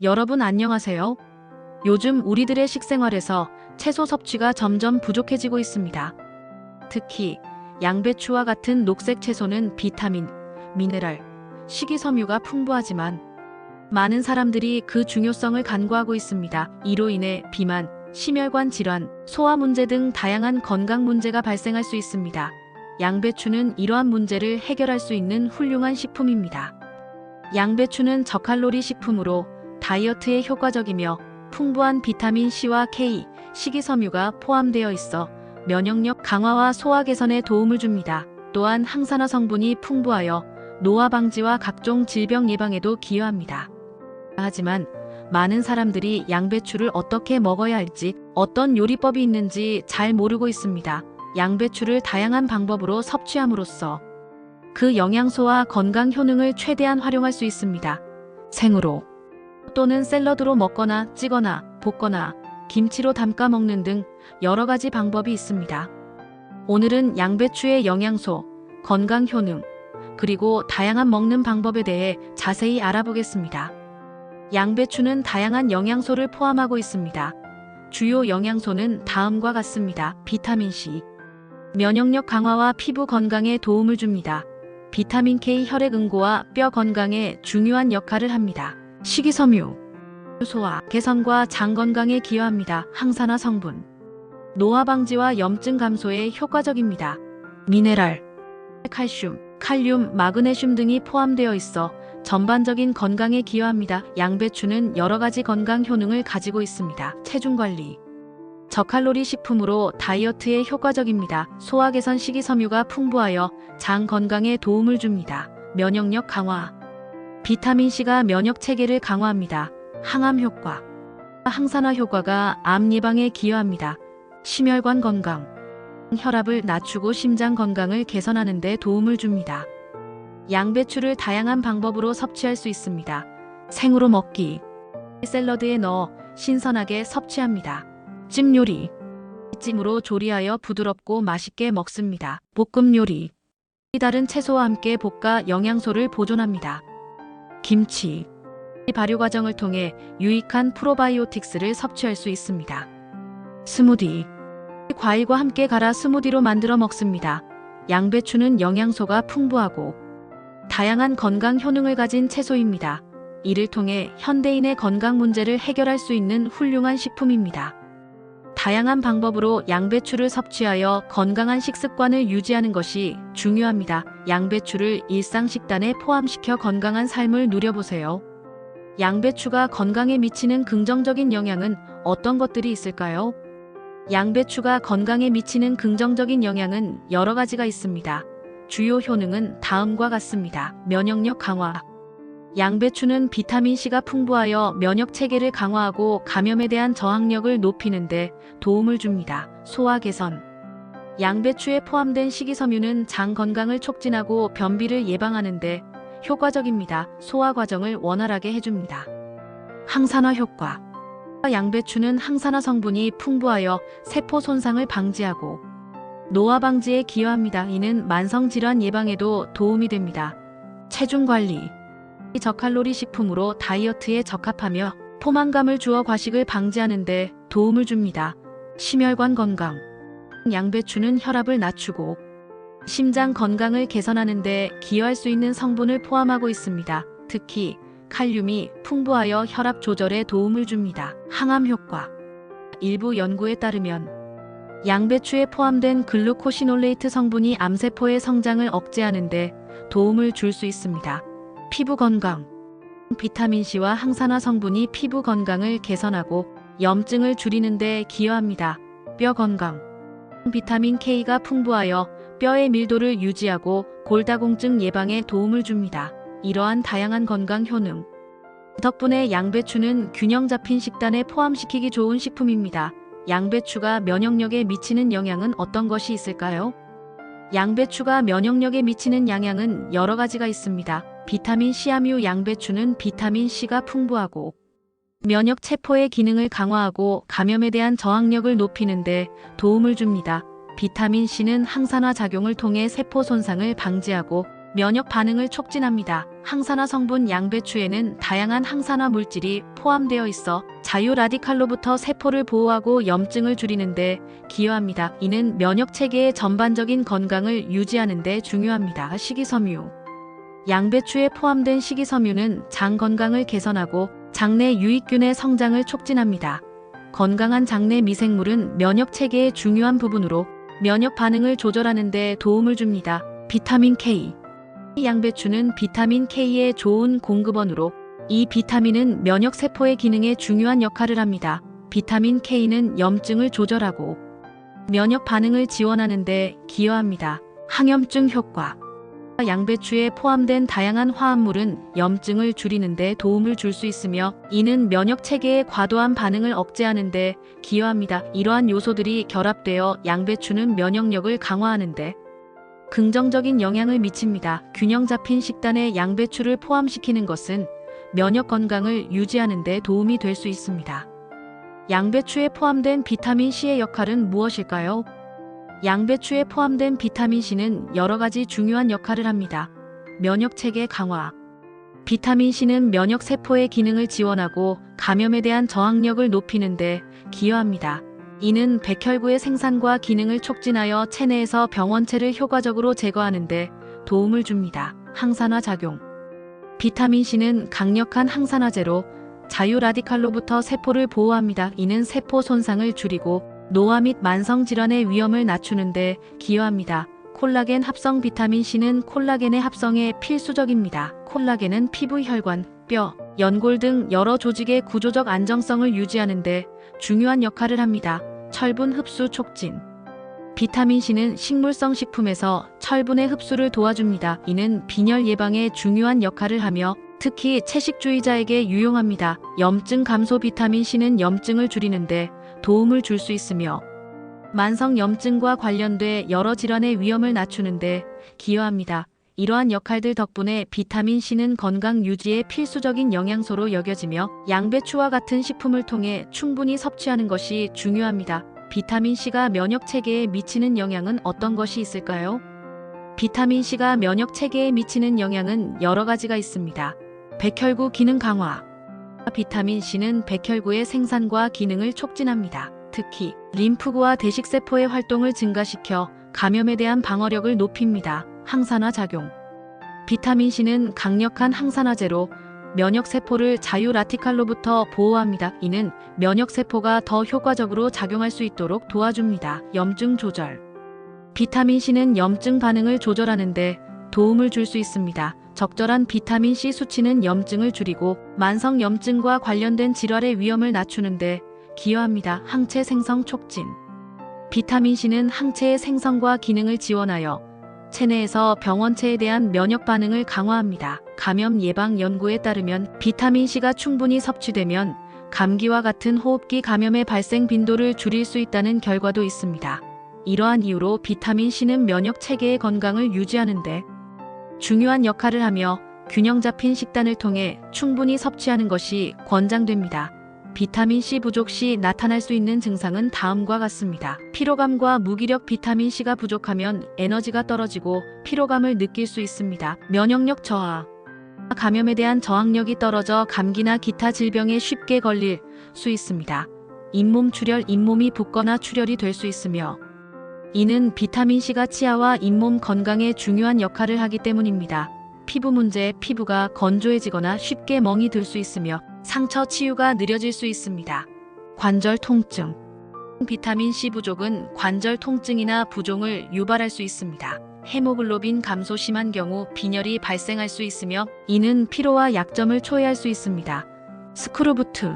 여러분 안녕하세요. 요즘 우리들의 식생활에서 채소 섭취가 점점 부족해지고 있습니다. 특히 양배추와 같은 녹색 채소는 비타민, 미네랄, 식이섬유가 풍부하지만 많은 사람들이 그 중요성을 간과하고 있습니다. 이로 인해 비만, 심혈관 질환, 소화 문제 등 다양한 건강 문제가 발생할 수 있습니다. 양배추는 이러한 문제를 해결할 수 있는 훌륭한 식품입니다. 양배추는 저칼로리 식품으로 다이어트에 효과적이며 풍부한 비타민 C와 K, 식이섬유가 포함되어 있어 면역력 강화와 소화 개선에 도움을 줍니다. 또한 항산화 성분이 풍부하여 노화 방지와 각종 질병 예방에도 기여합니다. 하지만 많은 사람들이 양배추를 어떻게 먹어야 할지, 어떤 요리법이 있는지 잘 모르고 있습니다. 양배추를 다양한 방법으로 섭취함으로써 그 영양소와 건강 효능을 최대한 활용할 수 있습니다. 생으로 또는 샐러드로 먹거나 찌거나 볶거나 김치로 담가 먹는 등 여러 가지 방법이 있습니다. 오늘은 양배추의 영양소, 건강 효능, 그리고 다양한 먹는 방법에 대해 자세히 알아보겠습니다. 양배추는 다양한 영양소를 포함하고 있습니다. 주요 영양소는 다음과 같습니다. 비타민 C, 면역력 강화와 피부 건강에 도움을 줍니다. 비타민 K 혈액 응고와 뼈 건강에 중요한 역할을 합니다. 식이섬유, 소화 개선과 장 건강에 기여합니다. 항산화 성분, 노화 방지와 염증 감소에 효과적입니다. 미네랄, 칼륨, 마그네슘 등이 포함되어 있어 전반적인 건강에 기여합니다. 양배추는 여러 가지 건강 효능을 가지고 있습니다. 체중 관리, 저칼로리 식품으로 다이어트에 효과적입니다. 소화 개선 식이섬유가 풍부하여 장 건강에 도움을 줍니다. 면역력 강화, 비타민 C가 면역 체계를 강화합니다. 항암 효과, 항산화 효과가 암 예방에 기여합니다. 심혈관 건강, 혈압을 낮추고 심장 건강을 개선하는 데 도움을 줍니다. 양배추를 다양한 방법으로 섭취할 수 있습니다. 생으로 먹기, 샐러드에 넣어 신선하게 섭취합니다. 찜 요리, 찜으로 조리하여 부드럽고 맛있게 먹습니다. 볶음 요리, 다른 채소와 함께 볶아 영양소를 보존합니다. 김치, 발효 과정을 통해 유익한 프로바이오틱스를 섭취할 수 있습니다. 스무디, 과일과 함께 갈아 스무디로 만들어 먹습니다. 양배추는 영양소가 풍부하고 다양한 건강 효능을 가진 채소입니다. 이를 통해 현대인의 건강 문제를 해결할 수 있는 훌륭한 식품입니다. 다양한 방법으로 양배추를 섭취하여 건강한 식습관을 유지하는 것이 중요합니다. 양배추를 일상 식단에 포함시켜 건강한 삶을 누려보세요. 양배추가 건강에 미치는 긍정적인 영향은 어떤 것들이 있을까요? 양배추가 건강에 미치는 긍정적인 영향은 여러 가지가 있습니다. 주요 효능은 다음과 같습니다. 면역력 강화, 양배추는 비타민 C가 풍부하여 면역 체계를 강화하고 감염에 대한 저항력을 높이는 데 도움을 줍니다. 소화 개선, 양배추에 포함된 식이섬유는 장 건강을 촉진하고 변비를 예방하는 데 효과적입니다. 소화 과정을 원활하게 해줍니다. 항산화 효과, 양배추는 항산화 성분이 풍부하여 세포 손상을 방지하고 노화 방지에 기여합니다. 이는 만성 질환 예방에도 도움이 됩니다. 체중 관리, 저칼로리 식품으로 다이어트에 적합하며 포만감을 주어 과식을 방지하는 데 도움을 줍니다. 심혈관 건강, 양배추는 혈압을 낮추고 심장 건강을 개선하는 데 기여할 수 있는 성분을 포함하고 있습니다. 특히 칼륨이 풍부하여 혈압 조절에 도움을 줍니다. 항암 효과, 일부 연구에 따르면 양배추에 포함된 글루코시놀레이트 성분이 암세포의 성장을 억제하는 데 도움을 줄 수 있습니다. 피부 건강, 비타민 C와 항산화 성분이 피부 건강을 개선하고 염증을 줄이는 데 기여합니다. 뼈 건강, 비타민 K가 풍부하여 뼈의 밀도를 유지하고 골다공증 예방에 도움을 줍니다. 이러한 다양한 건강 효능 덕분에 양배추는 균형 잡힌 식단에 포함시키기 좋은 식품입니다. 양배추가 면역력에 미치는 영향은 어떤 것이 있을까요? 양배추가 면역력에 미치는 영향은 여러 가지가 있습니다. 비타민 C 함유, 양배추는 비타민 C가 풍부하고 면역 체포의 기능을 강화하고 감염에 대한 저항력을 높이는 데 도움을 줍니다. 비타민 C는 항산화 작용을 통해 세포 손상을 방지하고 면역 반응을 촉진합니다. 항산화 성분 양배추에는 다양한 항산화 물질이 포함되어 있어 자유 라디칼로부터 세포를 보호하고 염증을 줄이는 데 기여합니다. 이는 면역 체계의 전반적인 건강을 유지하는 데 중요합니다. 식이섬유. 양배추에 포함된 식이섬유는 장 건강을 개선하고 장내 유익균의 성장을 촉진합니다. 건강한 장내 미생물은 면역 체계의 중요한 부분으로 면역 반응을 조절하는 데 도움을 줍니다. 비타민 K. 양배추는 비타민 K의 좋은 공급원으로 이 비타민은 면역 세포의 기능에 중요한 역할을 합니다. 비타민 K는 염증을 조절하고 면역 반응을 지원하는 데 기여합니다. 항염증 효과. 양배추에 포함된 다양한 화합물은 염증을 줄이는 데 도움을 줄 수 있으며 이는 면역 체계의 과도한 반응을 억제하는 데 기여합니다. 이러한 요소들이 결합되어 양배추는 면역력을 강화하는 데 긍정적인 영향을 미칩니다. 균형 잡힌 식단에 양배추를 포함시키는 것은 면역 건강을 유지하는 데 도움이 될 수 있습니다. 양배추에 포함된 비타민 C의 역할은 무엇일까요? 양배추에 포함된 비타민 C는 여러 가지 중요한 역할을 합니다. 면역 체계 강화. 비타민 C는 면역 세포의 기능을 지원하고 감염에 대한 저항력을 높이는 데 기여합니다. 이는 백혈구의 생산과 기능을 촉진하여 체내에서 병원체를 효과적으로 제거하는 데 도움을 줍니다. 항산화 작용. 비타민 C는 강력한 항산화제로 자유 라디칼로부터 세포를 보호합니다. 이는 세포 손상을 줄이고 노화 및 만성 질환의 위험을 낮추는 데 기여합니다. 콜라겐 합성. 비타민 C는 콜라겐의 합성에 필수적입니다. 콜라겐은 피부, 혈관, 뼈, 연골 등 여러 조직의 구조적 안정성을 유지하는 데 중요한 역할을 합니다. 철분 흡수 촉진. 비타민 C는 식물성 식품에서 철분의 흡수를 도와줍니다. 이는 빈혈 예방에 중요한 역할을 하며 특히 채식주의자에게 유용합니다. 염증 감소. 비타민 C는 염증을 줄이는 데 도움을 줄 수 있으며 만성 염증과 관련돼 여러 질환의 위험을 낮추는 데 기여합니다. 이러한 역할들 덕분에 비타민 C는 건강 유지에 필수적인 영양소로 여겨지며 양배추와 같은 식품을 통해 충분히 섭취하는 것이 중요합니다. 비타민 C가 면역 체계에 미치는 영향은 어떤 것이 있을까요? 비타민 C가 면역 체계에 미치는 영향은 여러 가지가 있습니다. 백혈구 기능 강화. 비타민 C는 백혈구의 생산과 기능을 촉진합니다. 특히 림프구와 대식세포의 활동을 증가시켜 감염에 대한 방어력을 높입니다. 항산화 작용. 비타민 C는 강력한 항산화제로 면역세포를 자유 라티칼로부터 보호합니다. 이는 면역세포가 더 효과적으로 작용할 수 있도록 도와줍니다. 염증 조절. 비타민 C는 염증 반응을 조절하는 데 도움을 줄 수 있습니다. 적절한 비타민 C 수치는 염증을 줄이고 만성 염증과 관련된 질환의 위험을 낮추는 데 기여합니다. 항체 생성 촉진. 비타민 C는 항체의 생성과 기능을 지원하여 체내에서 병원체에 대한 면역 반응을 강화합니다. 감염 예방 연구에 따르면 비타민 C가 충분히 섭취되면 감기와 같은 호흡기 감염의 발생 빈도를 줄일 수 있다는 결과도 있습니다. 이러한 이유로 비타민 C는 면역 체계의 건강을 유지하는 데 중요한 역할을 하며 균형 잡힌 식단을 통해 충분히 섭취하는 것이 권장됩니다. 비타민 C 부족 시 나타날 수 있는 증상은 다음과 같습니다. 피로감과 무기력. 비타민 C가 부족하면 에너지가 떨어지고 피로감을 느낄 수 있습니다. 면역력 저하. 감염에 대한 저항력이 떨어져 감기나 기타 질병에 쉽게 걸릴 수 있습니다. 잇몸 출혈. 잇몸이 붓거나 출혈이 될 수 있으며 이는 비타민 C가 치아와 잇몸 건강에 중요한 역할을 하기 때문입니다. 피부 문제. 피부가 건조해지거나 쉽게 멍이 들 수 있으며 상처 치유가 느려질 수 있습니다. 관절 통증. 비타민 C 부족은 관절 통증이나 부종을 유발할 수 있습니다. 헤모글로빈 감소. 심한 경우 빈혈이 발생할 수 있으며 이는 피로와 약점을 초래할 수 있습니다. 스코르부트.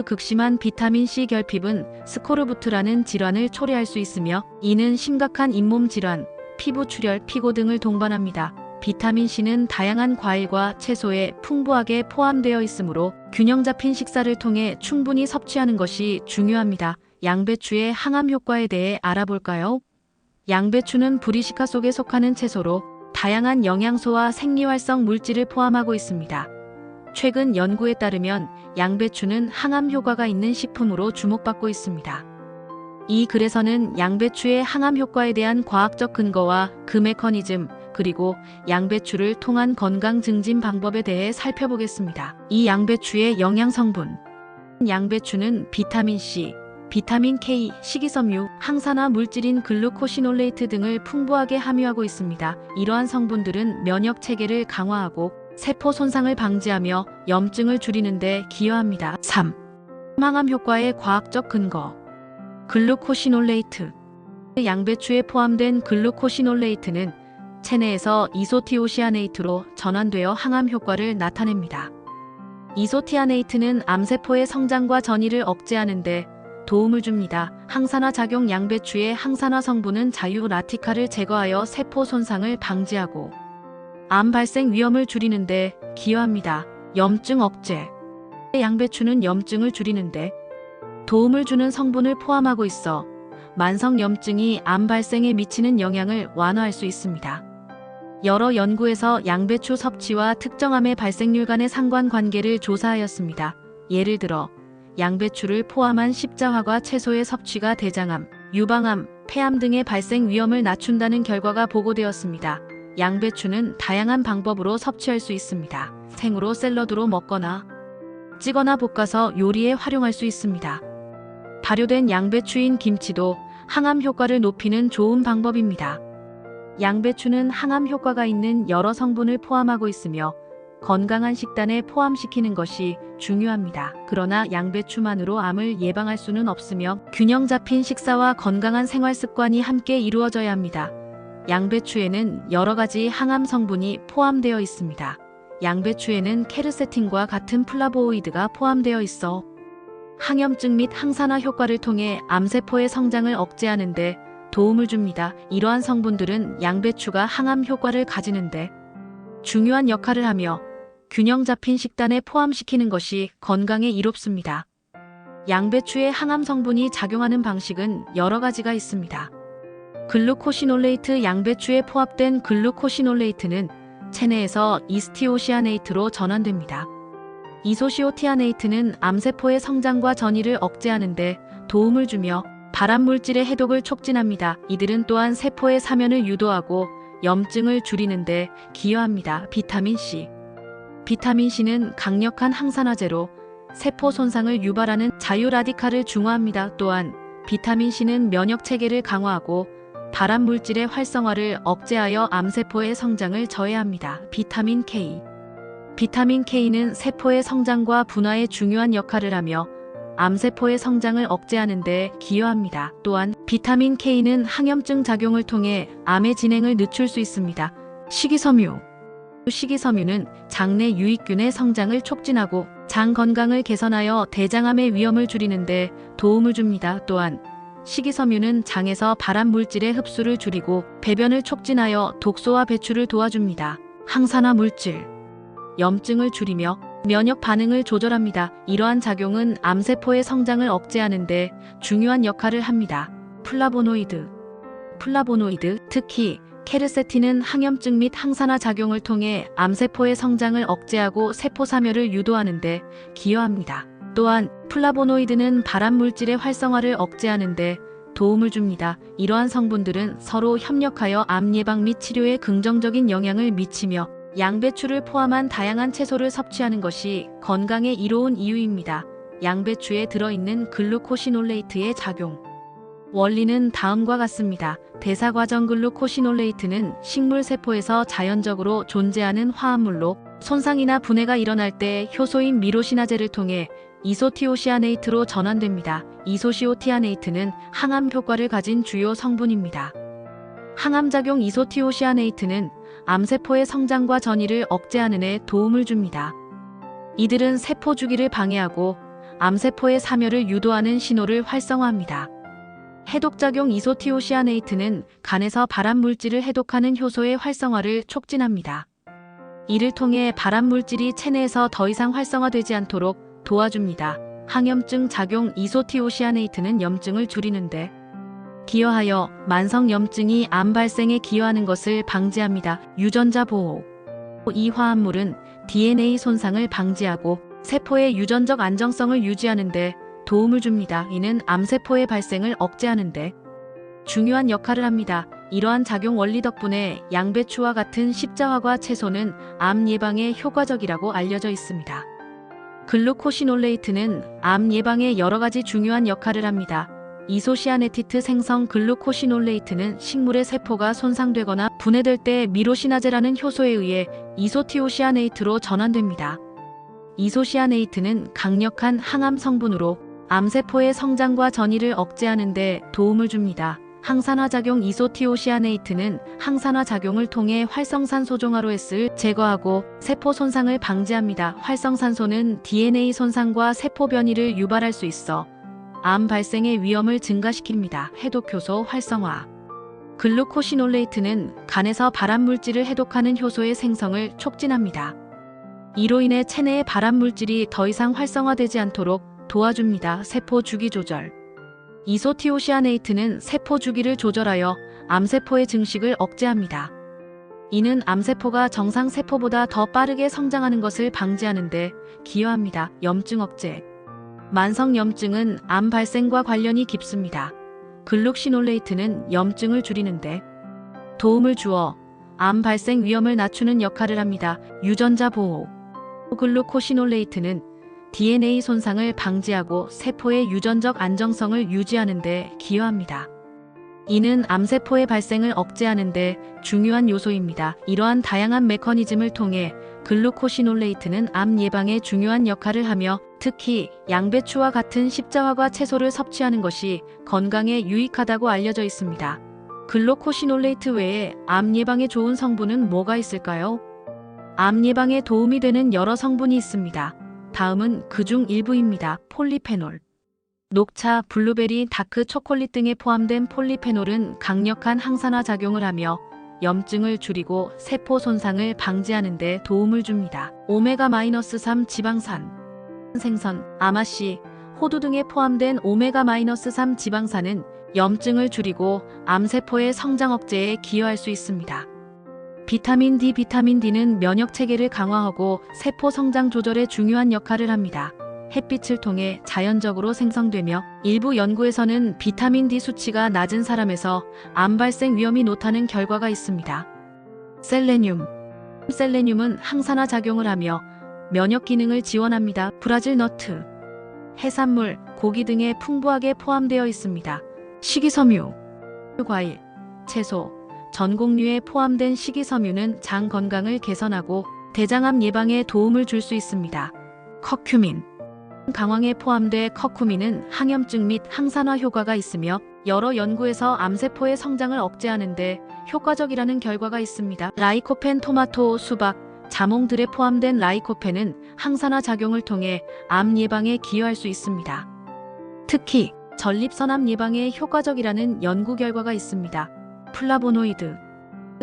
극심한 비타민 C 결핍은 스코르부트라는 질환을 초래할 수 있으며 이는 심각한 잇몸 질환, 피부 출혈, 피고 등을 동반합니다. 비타민 C는 다양한 과일과 채소에 풍부하게 포함되어 있으므로 균형 잡힌 식사를 통해 충분히 섭취하는 것이 중요합니다. 양배추의 항암 효과에 대해 알아볼까요? 양배추는 브리시카 속에 속하는 채소로 다양한 영양소와 생리활성 물질을 포함하고 있습니다. 최근 연구에 따르면 양배추는 항암 효과가 있는 식품으로 주목받고 있습니다. 이 글에서는 양배추의 항암 효과에 대한 과학적 근거와 그 메커니즘, 그리고 양배추를 통한 건강 증진 방법에 대해 살펴보겠습니다. 이 양배추의 영양 성분. 양배추는 비타민 C, 비타민 K, 식이섬유, 항산화 물질인 글루코시놀레이트 등을 풍부하게 함유하고 있습니다. 이러한 성분들은 면역 체계를 강화하고 세포 손상을 방지하며 염증을 줄이는 데 기여합니다. 3. 항암 효과의 과학적 근거. 글루코시놀레이트. 양배추에 포함된 글루코시놀레이트는 체내에서 이소티오시아네이트로 전환되어 항암 효과를 나타냅니다. 이소티아네이트는 암세포의 성장과 전이를 억제하는 데 도움을 줍니다. 항산화 작용. 양배추의 항산화 성분은 자유라티카를 제거하여 세포 손상을 방지하고 암 발생 위험을 줄이는 데 기여합니다. 염증 억제. 양배추는 염증을 줄이는 데 도움을 주는 성분을 포함하고 있어 만성 염증이 암 발생에 미치는 영향을 완화할 수 있습니다. 여러 연구에서 양배추 섭취와 특정 암의 발생률 간의 상관관계를 조사하였습니다. 예를 들어 양배추를 포함한 십자화과 채소의 섭취가 대장암, 유방암, 폐암 등의 발생 위험을 낮춘다는 결과가 보고되었습니다. 양배추는 다양한 방법으로 섭취할 수 있습니다. 생으로 샐러드로 먹거나 찌거나 볶아서 요리에 활용할 수 있습니다. 발효된 양배추인 김치도 항암 효과를 높이는 좋은 방법입니다. 양배추는 항암 효과가 있는 여러 성분을 포함하고 있으며 건강한 식단에 포함시키는 것이 중요합니다. 그러나 양배추만으로 암을 예방할 수는 없으며 균형 잡힌 식사와 건강한 생활 습관이 함께 이루어져야 합니다. 양배추에는 여러 가지 항암 성분이 포함되어 있습니다. 양배추에는 케르세틴과 같은 플라보오이드가 포함되어 있어 항염증 및 항산화 효과를 통해 암세포의 성장을 억제하는 데 도움을 줍니다. 이러한 성분들은 양배추가 항암 효과를 가지는데 중요한 역할을 하며 균형 잡힌 식단에 포함시키는 것이 건강에 이롭습니다. 양배추의 항암 성분이 작용하는 방식은 여러 가지가 있습니다. 글루코시놀레이트. 양배추에 포함된 글루코시놀레이트는 체내에서 이스티오시아네이트로 전환됩니다. 이소시오티아네이트는 암세포의 성장과 전이를 억제하는 데 도움을 주며 발암물질의 해독을 촉진합니다. 이들은 또한 세포의 사면을 유도하고 염증을 줄이는 데 기여합니다. 비타민 C. 비타민 C는 강력한 항산화제로 세포 손상을 유발하는 자유라디칼을 중화합니다. 또한 비타민 C는 면역 체계를 강화하고 발암물질의 활성화를 억제하여 암세포의 성장을 저해합니다. 비타민 K. 비타민 K는 세포의 성장과 분화에 중요한 역할을 하며 암세포의 성장을 억제하는 데 기여합니다. 또한 비타민 K는 항염증 작용을 통해 암의 진행을 늦출 수 있습니다. 식이섬유. 식이섬유는 장내 유익균의 성장을 촉진하고 장 건강을 개선하여 대장암의 위험을 줄이는 데 도움을 줍니다. 또한 식이섬유는 장에서 발암물질의 흡수를 줄이고 배변을 촉진하여 독소와 배출을 도와줍니다. 항산화 물질. 염증을 줄이며 면역 반응을 조절합니다. 이러한 작용은 암세포의 성장을 억제하는 데 중요한 역할을 합니다. 플라보노이드. 플라보노이드, 특히 케르세틴은 항염증 및 항산화 작용을 통해 암세포의 성장을 억제하고 세포 사멸을 유도하는 데 기여합니다. 또한 플라보노이드는 발암물질의 활성화를 억제하는 데 도움을 줍니다. 이러한 성분들은 서로 협력하여 암 예방 및 치료에 긍정적인 영향을 미치며 양배추를 포함한 다양한 채소를 섭취하는 것이 건강에 이로운 이유입니다. 양배추에 들어있는 글루코시놀레이트의 작용. 원리는 다음과 같습니다. 대사과정. 글루코시놀레이트는 식물 세포에서 자연적으로 존재하는 화합물로 손상이나 분해가 일어날 때 효소인 미로시나제를 통해 이소티오시아네이트로 전환됩니다. 이소시오티아네이트는 항암 효과를 가진 주요 성분입니다. 항암작용. 이소티오시아네이트는 암세포의 성장과 전이를 억제하는 데 도움을 줍니다. 이들은 세포 주기를 방해하고 암세포의 사멸을 유도하는 신호를 활성화합니다. 해독작용. 이소티오시아네이트는 간에서 발암물질을 해독하는 효소의 활성화를 촉진합니다. 이를 통해 발암물질이 체내에서 더 이상 활성화되지 않도록 도와줍니다. 항염증 작용. 이소티오시아네이트는 염증을 줄이는데 기여하여 만성 염증이 암 발생에 기여하는 것을 방지합니다. 유전자 보호. 이 화합물은 DNA 손상을 방지하고 세포의 유전적 안정성을 유지하는 데 도움을 줍니다. 이는 암세포의 발생을 억제하는 데 중요한 역할을 합니다. 이러한 작용 원리 덕분에 양배추와 같은 십자화과 채소는 암 예방에 효과적이라고 알려져 있습니다. 글루코시놀레이트는 암 예방에 여러 가지 중요한 역할을 합니다. 이소시아네티트 생성 글루코시놀레이트는 식물의 세포가 손상되거나 분해될 때 미로시나제라는 효소에 의해 이소티오시아네이트로 전환됩니다. 이소시아네이트는 강력한 항암 성분으로 암세포의 성장과 전이를 억제하는 데 도움을 줍니다. 항산화작용 이소티오시아네이트는 항산화작용을 통해 활성산소종합로 S를 제거하고 세포 손상을 방지합니다. 활성산소는 DNA 손상과 세포 변이를 유발할 수 있어 암 발생의 위험을 증가시킵니다. 해독효소 활성화 글루코시놀레이트는 간에서 발암물질을 해독하는 효소의 생성을 촉진합니다. 이로 인해 체내의 발암물질이 더 이상 활성화되지 않도록 도와줍니다. 세포 주기 조절 이소티오시아네이트는 세포 주기를 조절하여 암세포의 증식을 억제합니다. 이는 암세포가 정상 세포보다 더 빠르게 성장하는 것을 방지하는 데 기여합니다. 염증 억제 만성염증은 암 발생과 관련이 깊습니다. 글루코시놀레이트는 염증을 줄이는데 도움을 주어 암 발생 위험을 낮추는 역할을 합니다. 유전자 보호 글루코시놀레이트는 DNA 손상을 방지하고 세포의 유전적 안정성을 유지하는 데 기여합니다. 이는 암세포의 발생을 억제하는 데 중요한 요소입니다. 이러한 다양한 메커니즘을 통해 글루코시놀레이트는 암 예방에 중요한 역할을 하며 특히 양배추와 같은 십자화과 채소를 섭취하는 것이 건강에 유익하다고 알려져 있습니다. 글루코시놀레이트 외에 암 예방에 좋은 성분은 뭐가 있을까요? 암 예방에 도움이 되는 여러 성분이 있습니다. 다음은 그중 일부입니다. 폴리페놀 녹차, 블루베리, 다크 초콜릿 등에 포함된 폴리페놀은 강력한 항산화 작용을 하며 염증을 줄이고 세포 손상을 방지하는 데 도움을 줍니다. 오메가-3 지방산 생선, 아마씨, 호두 등에 포함된 오메가-3 지방산은 염증을 줄이고 암세포의 성장 억제에 기여할 수 있습니다. 비타민 D는 면역 체계를 강화하고 세포 성장 조절에 중요한 역할을 합니다. 햇빛을 통해 자연적으로 생성되며 일부 연구에서는 비타민 D 수치가 낮은 사람에서 암 발생 위험이 높다는 결과가 있습니다. 셀레늄은 항산화 작용을 하며 면역 기능을 지원합니다. 브라질 너트, 해산물, 고기 등에 풍부하게 포함되어 있습니다. 식이섬유, 과일, 채소, 전곡류에 포함된 식이섬유는 장 건강을 개선하고 대장암 예방에 도움을 줄 수 있습니다. 커큐민 강황에 포함돼 커큐민은 항염증 및 항산화 효과가 있으며 여러 연구에서 암세포의 성장을 억제하는 데 효과적이라는 결과가 있습니다. 라이코펜 토마토, 수박, 자몽들에 포함된 라이코펜은 항산화 작용을 통해 암 예방에 기여할 수 있습니다. 특히 전립선암 예방에 효과적이라는 연구 결과가 있습니다. 플라보노이드,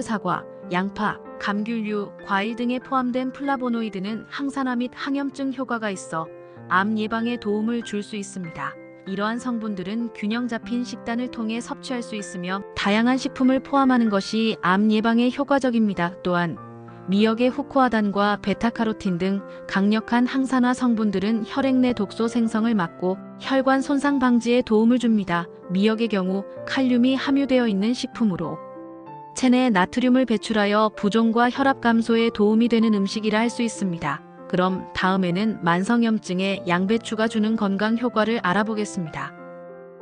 사과, 양파, 감귤류, 과일 등에 포함된 플라보노이드는 항산화 및 항염증 효과가 있어 암 예방에 도움을 줄 수 있습니다. 이러한 성분들은 균형 잡힌 식단을 통해 섭취할 수 있으며 다양한 식품을 포함하는 것이 암 예방에 효과적입니다. 또한 미역의 후코아단과 베타카로틴 등 강력한 항산화 성분들은 혈액 내 독소 생성을 막고 혈관 손상 방지에 도움을 줍니다. 미역의 경우 칼륨이 함유되어 있는 식품으로 체내에 나트륨을 배출하여 부종과 혈압 감소에 도움이 되는 음식이라 할 수 있습니다. 그럼 다음에는 만성염증에 양배추가 주는 건강 효과를 알아보겠습니다.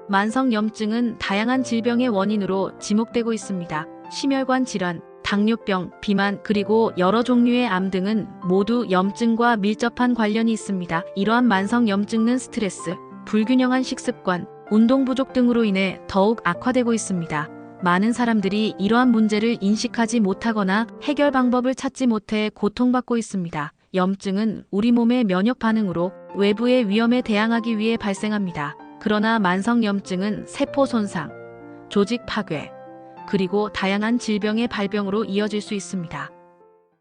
만성염증은 다양한 질병의 원인으로 지목되고 있습니다. 심혈관 질환, 당뇨병, 비만, 그리고 여러 종류의 암 등은 모두 염증과 밀접한 관련이 있습니다. 이러한 만성염증은 스트레스, 불균형한 식습관, 운동 부족 등으로 인해 더욱 악화되고 있습니다. 많은 사람들이 이러한 문제를 인식하지 못하거나 해결 방법을 찾지 못해 고통받고 있습니다. 염증은 우리 몸의 면역 반응으로 외부의 위험에 대항하기 위해 발생합니다. 그러나 만성염증은 세포 손상, 조직 파괴, 그리고 다양한 질병의 발병으로 이어질 수 있습니다.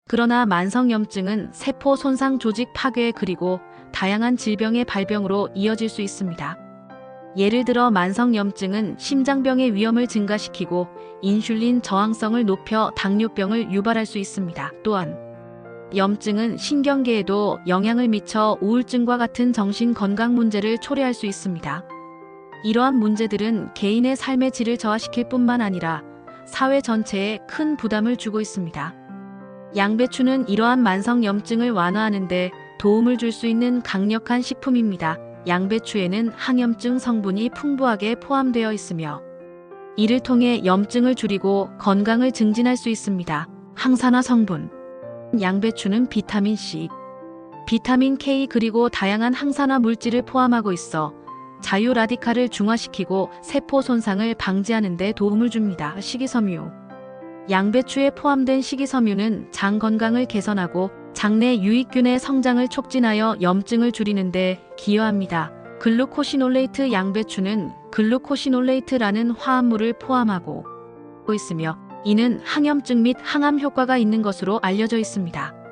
그러나 만성염증은 세포 손상, 조직 파괴, 그리고 다양한 질병의 발병으로 이어질 수 있습니다. 예를 들어 만성염증은 심장병의 위험을 증가시키고 인슐린 저항성을 높여 당뇨병을 유발할 수 있습니다. 또한 염증은 신경계에도 영향을 미쳐 우울증과 같은 정신 건강 문제를 초래할 수 있습니다. 이러한 문제들은 개인의 삶의 질을 저하시킬 뿐만 아니라 사회 전체에 큰 부담을 주고 있습니다. 양배추는 이러한 만성 염증을 완화하는 데 도움을 줄 수 있는 강력한 식품입니다. 양배추에는 항염증 성분이 풍부하게 포함되어 있으며 이를 통해 염증을 줄이고 건강을 증진할 수 있습니다. 항산화 성분. 양배추는 비타민 C, 비타민 K 그리고 다양한 항산화 물질을 포함하고 있어 자유 라디칼을 중화시키고 세포 손상을 방지하는 데 도움을 줍니다. 식이섬유. 양배추에 포함된 식이섬유는 장 건강을 개선하고 장내 유익균의 성장을 촉진하여 염증을 줄이는 데 기여합니다. 글루코시놀레이트. 양배추는 글루코시놀레이트라는 화합물을 포함하고 있으며 이는 항염증 및 항암 효과가 있는 것으로 알려져 있습니다.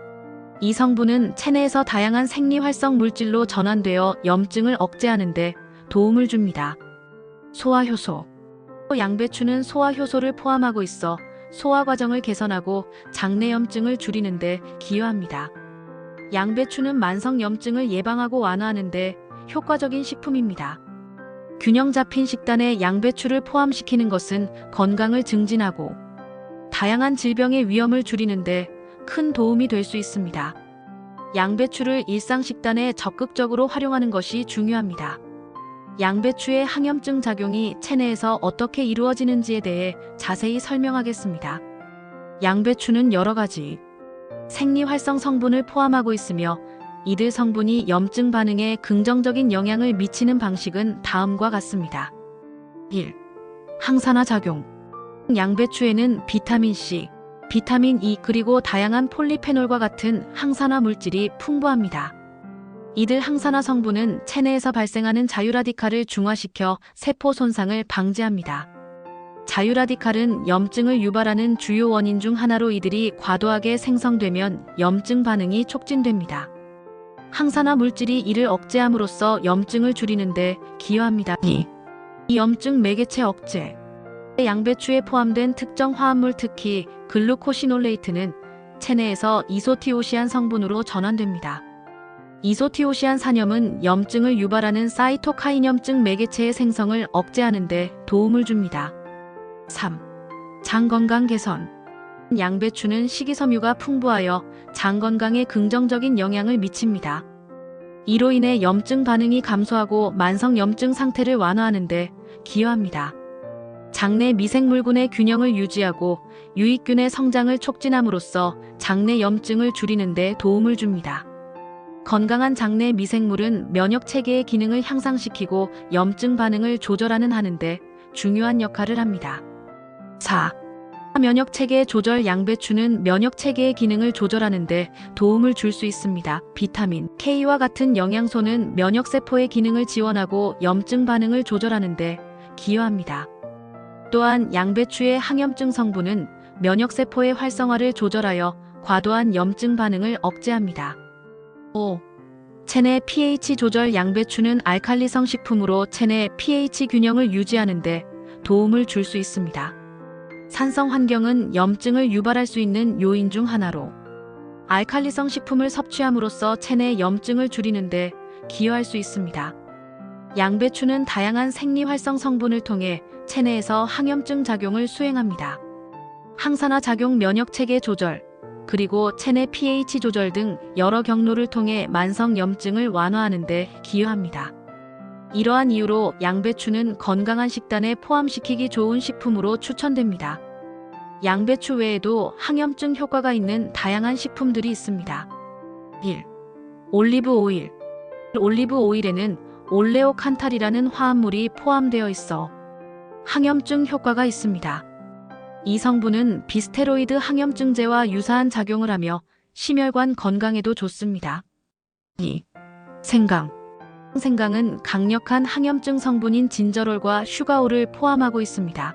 이 성분은 체내에서 다양한 생리활성 물질로 전환되어 염증을 억제하는 데 도움을 줍니다. 소화효소. 양배추는 소화효소를 포함하고 있어 소화 과정을 개선하고 장내 염증을 줄이는 데 기여합니다. 양배추는 만성 염증을 예방하고 완화하는 데 효과적인 식품입니다. 균형 잡힌 식단에 양배추를 포함시키는 것은 건강을 증진하고 다양한 질병의 위험을 줄이는 데 큰 도움이 될 수 있습니다. 양배추를 일상 식단에 적극적으로 활용하는 것이 중요합니다. 양배추의 항염증 작용이 체내에서 어떻게 이루어지는지에 대해 자세히 설명하겠습니다. 양배추는 여러 가지 생리활성 성분을 포함하고 있으며 이들 성분이 염증 반응에 긍정적인 영향을 미치는 방식은 다음과 같습니다. 1. 항산화 작용. 양배추에는 비타민 C, 비타민 E 그리고 다양한 폴리페놀과 같은 항산화 물질이 풍부합니다. 이들 항산화 성분은 체내에서 발생하는 자유라디칼을 중화시켜 세포 손상을 방지합니다. 자유라디칼은 염증을 유발하는 주요 원인 중 하나로 이들이 과도하게 생성되면 염증 반응이 촉진됩니다. 항산화 물질이 이를 억제함으로써 염증을 줄이는 데 기여합니다. 2. 염증 매개체 억제. 양배추에 포함된 특정 화합물 특히 글루코시놀레이트는 체내에서 이소티오시안 성분으로 전환됩니다. 이소티오시안 산염은 염증을 유발하는 사이토카인 염증 매개체의 생성을 억제하는 데 도움을 줍니다. 3. 장 건강 개선. 양배추는 식이섬유가 풍부하여 장 건강에 긍정적인 영향을 미칩니다. 이로 인해 염증 반응이 감소하고 만성 염증 상태를 완화하는 데 기여합니다. 장내 미생물군의 균형을 유지하고 유익균의 성장을 촉진함으로써 장내 염증을 줄이는 데 도움을 줍니다. 건강한 장내 미생물은 면역 체계의 기능을 향상시키고 염증 반응을 조절하는 하는데 중요한 역할을 합니다. 4. 면역 체계 조절. 양배추는 면역 체계의 기능을 조절하는 데 도움을 줄 수 있습니다. 비타민 K와 같은 영양소는 면역 세포의 기능을 지원하고 염증 반응을 조절하는 데 기여합니다. 또한 양배추의 항염증 성분은 면역 세포의 활성화를 조절하여 과도한 염증 반응을 억제합니다. 5. 체내 pH 조절. 양배추는 알칼리성 식품으로 체내 pH 균형을 유지하는 데 도움을 줄 수 있습니다. 산성 환경은 염증을 유발할 수 있는 요인 중 하나로 알칼리성 식품을 섭취함으로써 체내 염증을 줄이는 데 기여할 수 있습니다. 양배추는 다양한 생리활성 성분을 통해 체내에서 항염증 작용을 수행합니다. 항산화 작용, 면역 체계 조절, 그리고 체내 pH 조절 등 여러 경로를 통해 만성 염증을 완화하는 데 기여합니다. 이러한 이유로 양배추는 건강한 식단에 포함시키기 좋은 식품으로 추천됩니다. 양배추 외에도 항염증 효과가 있는 다양한 식품들이 있습니다. 1. 올리브 오일. 올리브 오일에는 올레오칸탈이라는 화합물이 포함되어 있어 항염증 효과가 있습니다. 이 성분은 비스테로이드 항염증제와 유사한 작용을 하며 심혈관 건강에도 좋습니다. 2. 생강. 생강은 강력한 항염증 성분인 진저롤과 슈가올을 포함하고 있습니다.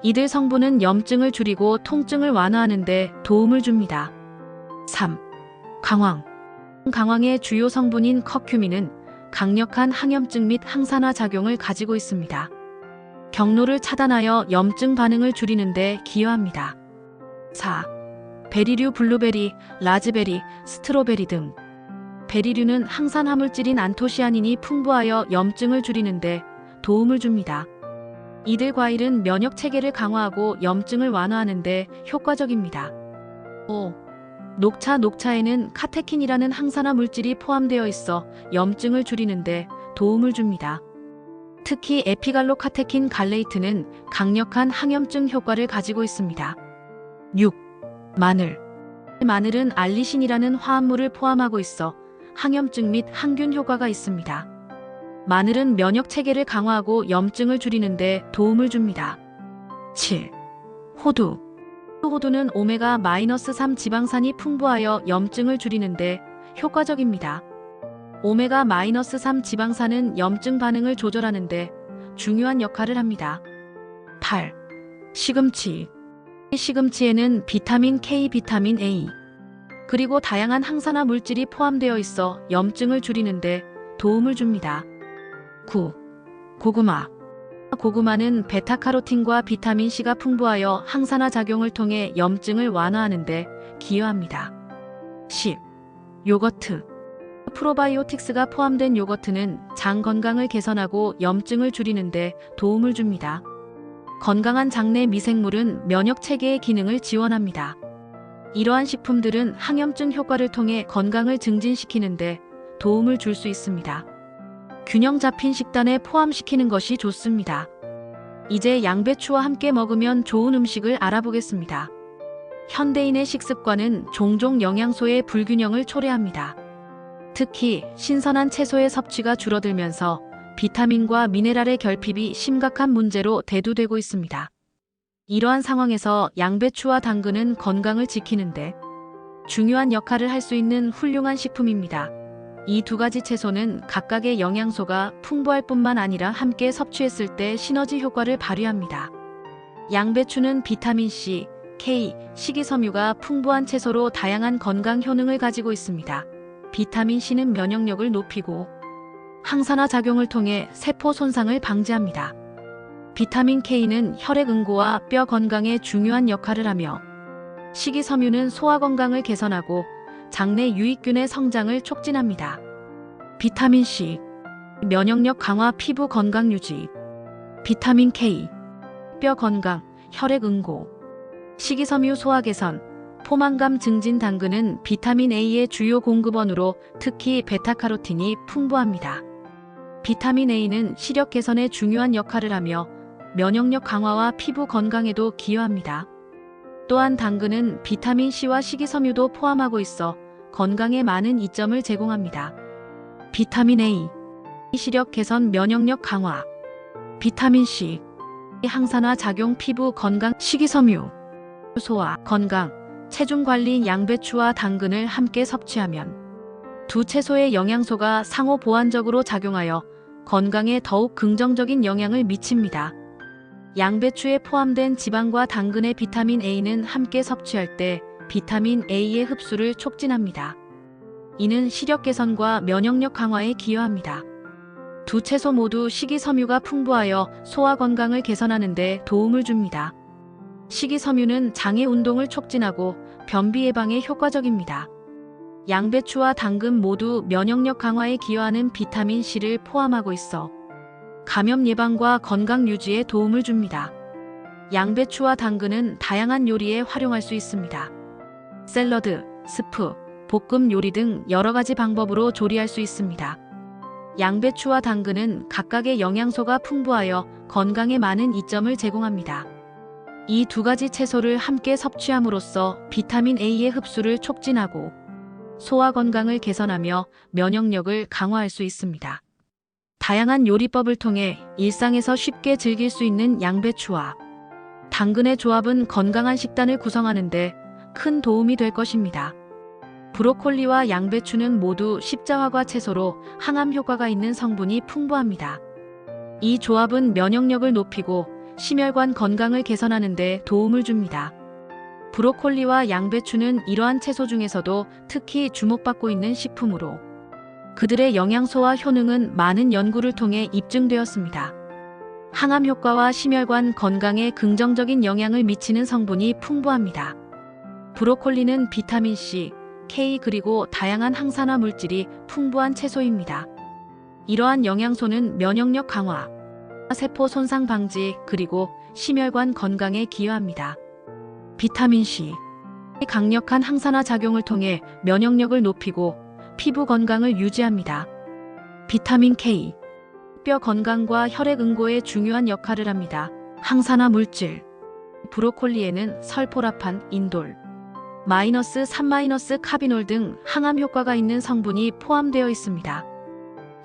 이들 성분은 염증을 줄이고 통증을 완화하는 데 도움을 줍니다. 3. 강황. 강황의 주요 성분인 커큐민은 강력한 항염증 및 항산화 작용을 가지고 있습니다. 경로를 차단하여 염증 반응을 줄이는 데 기여합니다. 4. 베리류. 블루베리, 라즈베리, 스트로베리 등 베리류는 항산화물질인 안토시아닌이 풍부하여 염증을 줄이는 데 도움을 줍니다. 이들 과일은 면역 체계를 강화하고 염증을 완화하는 데 효과적입니다. 5. 녹차에는 카테킨이라는 항산화 물질이 포함되어 있어 염증을 줄이는 데 도움을 줍니다. 특히 에피갈로카테킨 갈레이트는 강력한 항염증 효과를 가지고 있습니다. 6. 마늘은 알리신이라는 화합물을 포함하고 있어 항염증 및 항균 효과가 있습니다. 마늘은 면역 체계를 강화하고 염증을 줄이는 데 도움을 줍니다. 7. 호두는 오메가-3 지방산이 풍부하여 염증을 줄이는 데 효과적입니다. 오메가-3 지방산은 염증 반응을 조절하는 데 중요한 역할을 합니다. 8. 시금치에는 비타민 K, 비타민 A, 그리고 다양한 항산화 물질이 포함되어 있어 염증을 줄이는 데 도움을 줍니다. 9. 고구마는 베타카로틴과 비타민 C가 풍부하여 항산화 작용을 통해 염증을 완화하는 데 기여합니다. 10. 요거트. 프로바이오틱스가 포함된 요거트는 장 건강을 개선하고 염증을 줄이는 데 도움을 줍니다. 건강한 장내 미생물은 면역 체계의 기능을 지원합니다. 이러한 식품들은 항염증 효과를 통해 건강을 증진시키는 데 도움을 줄 수 있습니다. 균형 잡힌 식단에 포함시키는 것이 좋습니다. 이제 양배추와 함께 먹으면 좋은 음식을 알아보겠습니다. 현대인의 식습관은 종종 영양소의 불균형을 초래합니다. 특히 신선한 채소의 섭취가 줄어들면서 비타민과 미네랄의 결핍이 심각한 문제로 대두되고 있습니다. 이러한 상황에서 양배추와 당근은 건강을 지키는데 중요한 역할을 할 수 있는 훌륭한 식품입니다. 이 두 가지 채소는 각각의 영양소가 풍부할 뿐만 아니라 함께 섭취했을 때 시너지 효과를 발휘합니다. 양배추는 비타민 C, K, 식이섬유가 풍부한 채소로 다양한 건강 효능을 가지고 있습니다. 비타민 C는 면역력을 높이고 항산화 작용을 통해 세포 손상을 방지합니다. 비타민 K는 혈액 응고와 뼈 건강에 중요한 역할을 하며 식이섬유는 소화 건강을 개선하고 장내 유익균의 성장을 촉진합니다. 비타민 C, 면역력 강화, 피부 건강 유지. 비타민 K, 뼈 건강, 혈액 응고. 식이섬유 소화 개선, 포만감 증진. 당근은 비타민 A의 주요 공급원으로 특히 베타카로틴이 풍부합니다. 비타민 A는 시력 개선에 중요한 역할을 하며 면역력 강화와 피부 건강에도 기여합니다. 또한 당근은 비타민 C와 식이섬유도 포함하고 있어 건강에 많은 이점을 제공합니다. 비타민 A, 시력 개선, 면역력 강화. 비타민 C, 항산화 작용, 피부 건강. 식이섬유, 소화 건강, 체중 관리. 양배추와 당근을 함께 섭취하면 두 채소의 영양소가 상호 보완적으로 작용하여 건강에 더욱 긍정적인 영향을 미칩니다. 양배추에 포함된 지방과 당근의 비타민 A는 함께 섭취할 때 비타민 A의 흡수를 촉진합니다. 이는 시력 개선과 면역력 강화에 기여합니다. 두 채소 모두 식이섬유가 풍부하여 소화 건강을 개선하는 데 도움을 줍니다. 식이섬유는 장의 운동을 촉진하고 변비 예방에 효과적입니다. 양배추와 당근 모두 면역력 강화에 기여하는 비타민 C를 포함하고 있어 감염 예방과 건강 유지에 도움을 줍니다. 양배추와 당근은 다양한 요리에 활용할 수 있습니다. 샐러드, 스프, 볶음 요리 등 여러 가지 방법으로 조리할 수 있습니다. 양배추와 당근은 각각의 영양소가 풍부하여 건강에 많은 이점을 제공합니다. 이 두 가지 채소를 함께 섭취함으로써 비타민 A의 흡수를 촉진하고 소화 건강을 개선하며 면역력을 강화할 수 있습니다. 다양한 요리법을 통해 일상에서 쉽게 즐길 수 있는 양배추와 당근의 조합은 건강한 식단을 구성하는 데 큰 도움이 될 것입니다. 브로콜리와 양배추는 모두 십자화과 채소로 항암 효과가 있는 성분이 풍부합니다. 이 조합은 면역력을 높이고 심혈관 건강을 개선하는 데 도움을 줍니다. 브로콜리와 양배추는 이러한 채소 중에서도 특히 주목받고 있는 식품으로 그들의 영양소와 효능은 많은 연구를 통해 입증되었습니다. 항암 효과와 심혈관 건강에 긍정적인 영향을 미치는 성분이 풍부합니다. 브로콜리는 비타민 C, K 그리고 다양한 항산화 물질이 풍부한 채소입니다. 이러한 영양소는 면역력 강화, 세포 손상 방지 그리고 심혈관 건강에 기여합니다. 비타민 C. 강력한 항산화 작용을 통해 면역력을 높이고 피부 건강을 유지합니다. 비타민 K. 뼈 건강과 혈액 응고에 중요한 역할을 합니다. 항산화 물질. 브로콜리에는 설포라판, 인돌, -3- 카비놀 등 항암 효과가 있는 성분이 포함되어 있습니다.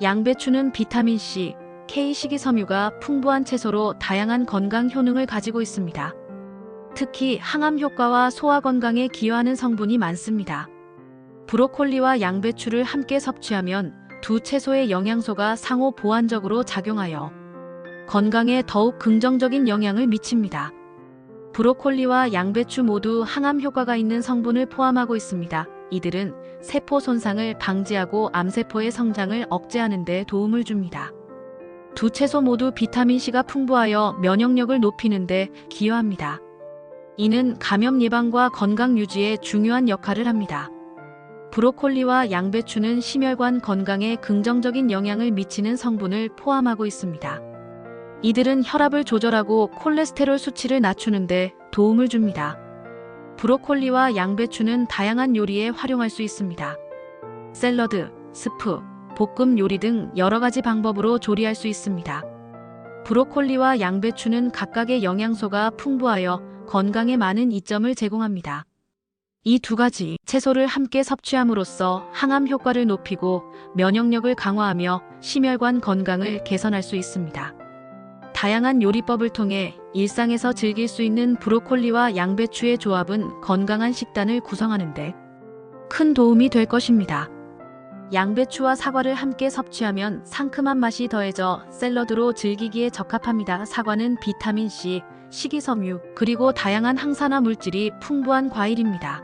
양배추는 비타민 C, K 식이섬유가 풍부한 채소로 다양한 건강 효능을 가지고 있습니다. 특히 항암 효과와 소화 건강에 기여하는 성분이 많습니다. 브로콜리와 양배추를 함께 섭취하면 두 채소의 영양소가 상호 보완적으로 작용하여 건강에 더욱 긍정적인 영향을 미칩니다. 브로콜리와 양배추 모두 항암 효과가 있는 성분을 포함하고 있습니다. 이들은 세포 손상을 방지하고 암세포의 성장을 억제하는 데 도움을 줍니다. 두 채소 모두 비타민C가 풍부하여 면역력을 높이는 데 기여합니다. 이는 감염 예방과 건강 유지에 중요한 역할을 합니다. 브로콜리와 양배추는 심혈관 건강에 긍정적인 영향을 미치는 성분을 포함하고 있습니다. 이들은 혈압을 조절하고 콜레스테롤 수치를 낮추는 데 도움을 줍니다. 브로콜리와 양배추는 다양한 요리에 활용할 수 있습니다. 샐러드, 스프, 볶음 요리 등 여러 가지 방법으로 조리할 수 있습니다. 브로콜리와 양배추는 각각의 영양소가 풍부하여 건강에 많은 이점을 제공합니다. 이 두 가지 채소를 함께 섭취함으로써 항암 효과를 높이고 면역력을 강화하며 심혈관 건강을 개선할 수 있습니다. 다양한 요리법을 통해 일상에서 즐길 수 있는 브로콜리와 양배추의 조합은 건강한 식단을 구성하는 데 큰 도움이 될 것입니다. 양배추와 사과를 함께 섭취하면 상큼한 맛이 더해져 샐러드로 즐기기에 적합합니다. 사과는 비타민 C, 식이섬유, 그리고 다양한 항산화 물질이 풍부한 과일입니다.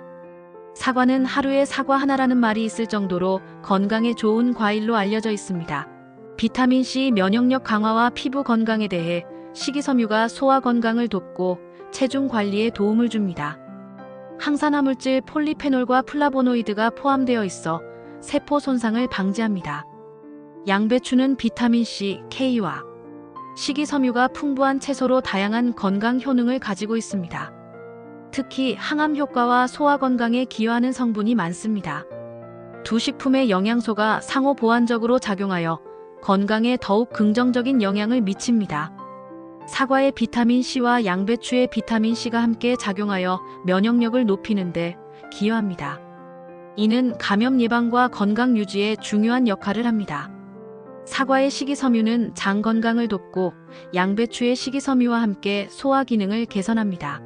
사과는 하루에 사과 하나라는 말이 있을 정도로 건강에 좋은 과일로 알려져 있습니다. 비타민C 면역력 강화와 피부 건강에 대해 식이섬유가 소화 건강을 돕고 체중 관리에 도움을 줍니다. 항산화 물질 폴리페놀과 플라보노이드가 포함되어 있어 세포 손상을 방지합니다. 양배추는 비타민C, K와 식이섬유가 풍부한 채소로 다양한 건강 효능을 가지고 있습니다. 특히 항암 효과와 소화 건강에 기여하는 성분이 많습니다. 두 식품의 영양소가 상호 보완적으로 작용하여 건강에 더욱 긍정적인 영향을 미칩니다. 사과의 비타민C와 양배추의 비타민C가 함께 작용하여 면역력을 높이는 데 기여합니다. 이는 감염 예방과 건강 유지에 중요한 역할을 합니다. 사과의 식이섬유는 장 건강을 돕고 양배추의 식이섬유와 함께 소화 기능을 개선합니다.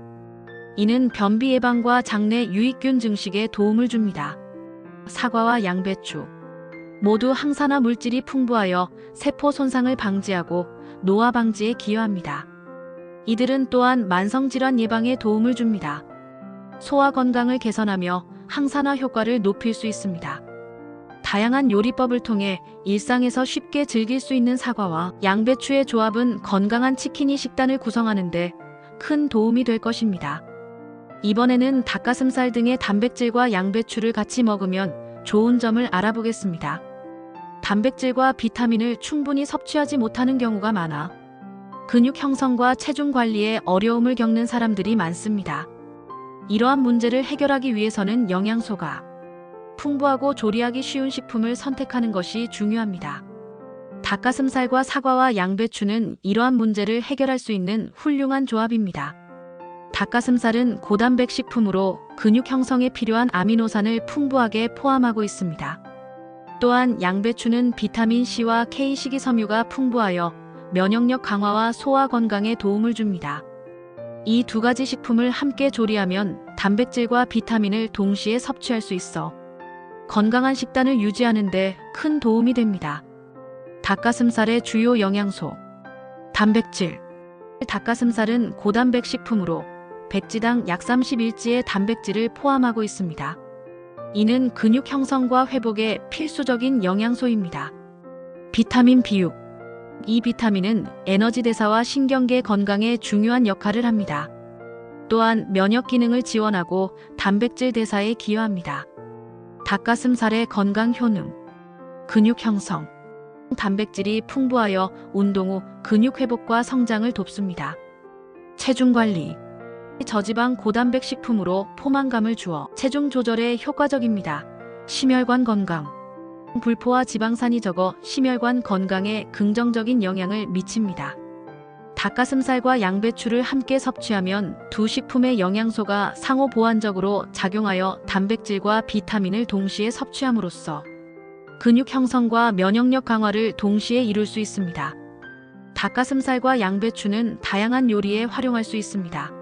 이는 변비 예방과 장내 유익균 증식에 도움을 줍니다. 사과와 양배추 모두 항산화 물질이 풍부하여 세포 손상을 방지하고 노화 방지에 기여합니다. 이들은 또한 만성질환 예방에 도움을 줍니다. 소화 건강을 개선하며 항산화 효과를 높일 수 있습니다. 다양한 요리법을 통해 일상에서 쉽게 즐길 수 있는 사과와 양배추의 조합은 건강한 치킨이 식단을 구성하는 데 큰 도움이 될 것입니다. 이번에는 닭가슴살 등의 단백질과 양배추를 같이 먹으면 좋은 점을 알아보겠습니다. 단백질과 비타민을 충분히 섭취하지 못하는 경우가 많아 근육 형성과 체중 관리에 어려움을 겪는 사람들이 많습니다. 이러한 문제를 해결하기 위해서는 영양소가 풍부하고 조리하기 쉬운 식품을 선택하는 것이 중요합니다. 닭가슴살과 사과와 양배추는 이러한 문제를 해결할 수 있는 훌륭한 조합입니다. 닭가슴살은 고단백 식품으로 근육 형성에 필요한 아미노산을 풍부하게 포함하고 있습니다. 또한 양배추는 비타민C와 K 식이섬유가 풍부하여 면역력 강화와 소화 건강에 도움을 줍니다. 이 두 가지 식품을 함께 조리하면 단백질과 비타민을 동시에 섭취할 수 있어 건강한 식단을 유지하는 데 큰 도움이 됩니다. 닭가슴살의 주요 영양소. 단백질. 닭가슴살은 고단백 식품으로 백지당 약 31지의 단백질을 포함하고 있습니다. 이는 근육 형성과 회복에 필수적인 영양소입니다. 비타민 B6. 이 비타민은 에너지 대사와 신경계 건강에 중요한 역할을 합니다. 또한 면역 기능을 지원하고 단백질 대사에 기여합니다. 닭가슴살의 건강 효능. 근육 형성. 단백질이 풍부하여 운동 후 근육 회복과 성장을 돕습니다. 체중 관리. 저지방 고단백 식품으로 포만감을 주어 체중 조절에 효과적입니다. 심혈관 건강. 불포화 지방산이 적어 심혈관 건강에 긍정적인 영향을 미칩니다. 닭가슴살과 양배추를 함께 섭취하면 두 식품의 영양소가 상호 보완적으로 작용하여 단백질과 비타민을 동시에 섭취함으로써 근육 형성과 면역력 강화를 동시에 이룰 수 있습니다. 닭가슴살과 양배추는 다양한 요리에 활용할 수 있습니다.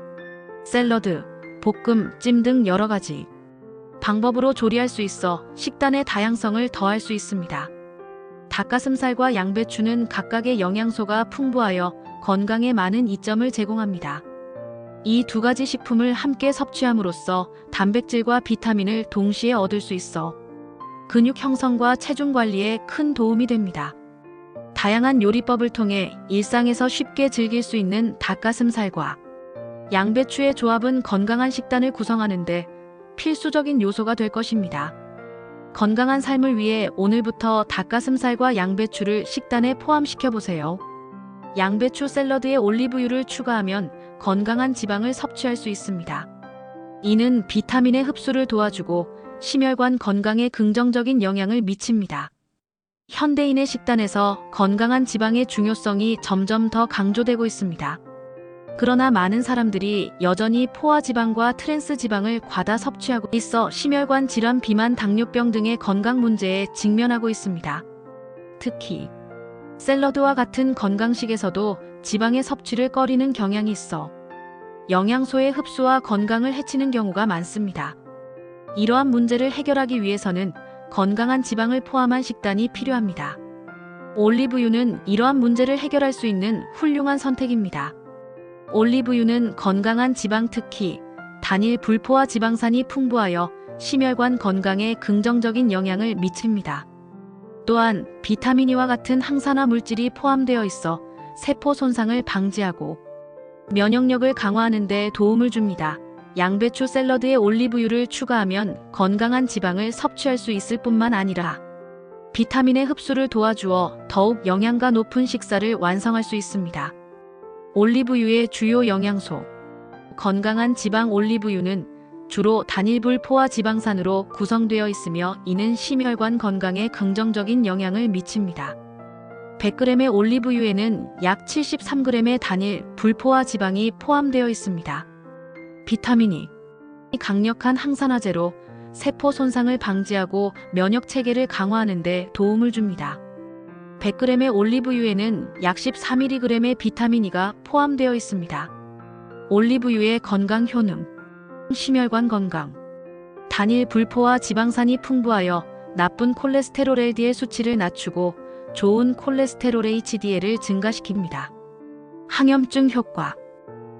샐러드, 볶음, 찜 등 여러 가지 방법으로 조리할 수 있어 식단의 다양성을 더할 수 있습니다. 닭가슴살과 양배추는 각각의 영양소가 풍부하여 건강에 많은 이점을 제공합니다. 이 두 가지 식품을 함께 섭취함으로써 단백질과 비타민을 동시에 얻을 수 있어 근육 형성과 체중 관리에 큰 도움이 됩니다. 다양한 요리법을 통해 일상에서 쉽게 즐길 수 있는 닭가슴살과 양배추의 조합은 건강한 식단을 구성하는 데 필수적인 요소가 될 것입니다. 건강한 삶을 위해 오늘부터 닭가슴살과 양배추를 식단에 포함시켜 보세요. 양배추 샐러드에 올리브유를 추가하면 건강한 지방을 섭취할 수 있습니다. 이는 비타민의 흡수를 도와주고 심혈관 건강에 긍정적인 영향을 미칩니다. 현대인의 식단에서 건강한 지방의 중요성이 점점 더 강조되고 있습니다. 그러나 많은 사람들이 여전히 포화지방과 트랜스지방을 과다 섭취하고 있어 심혈관 질환, 비만, 당뇨병 등의 건강 문제에 직면하고 있습니다. 특히 샐러드와 같은 건강식에서도 지방의 섭취를 꺼리는 경향이 있어 영양소의 흡수와 건강을 해치는 경우가 많습니다. 이러한 문제를 해결하기 위해서는 건강한 지방을 포함한 식단이 필요합니다. 올리브유는 이러한 문제를 해결할 수 있는 훌륭한 선택입니다. 올리브유는 건강한 지방, 특히 단일 불포화 지방산이 풍부하여 심혈관 건강에 긍정적인 영향을 미칩니다. 또한 비타민 E와 같은 항산화 물질이 포함되어 있어 세포 손상을 방지하고 면역력을 강화하는 데 도움을 줍니다. 양배추 샐러드에 올리브유를 추가하면 건강한 지방을 섭취할 수 있을 뿐만 아니라 비타민의 흡수를 도와주어 더욱 영양가 높은 식사를 완성할 수 있습니다. 올리브유의 주요 영양소. 건강한 지방. 올리브유는 주로 단일불 포화 지방산으로 구성되어 있으며 이는 심혈관 건강에 긍정적인 영향을 미칩니다. 100g의 올리브유에는 약 73g의 단일 불포화 지방이 포함되어 있습니다. 비타민이 강력한 항산화제로 세포 손상을 방지하고 면역 체계를 강화하는 데 도움을 줍니다. 100g의 올리브유에는 약 14mg의 비타민 E가 포함되어 있습니다. 올리브유의 건강 효능. 심혈관 건강. 단일 불포화 지방산이 풍부하여 나쁜 콜레스테롤 LDL 수치를 낮추고 좋은 콜레스테롤 HDL을 증가시킵니다. 항염증 효과.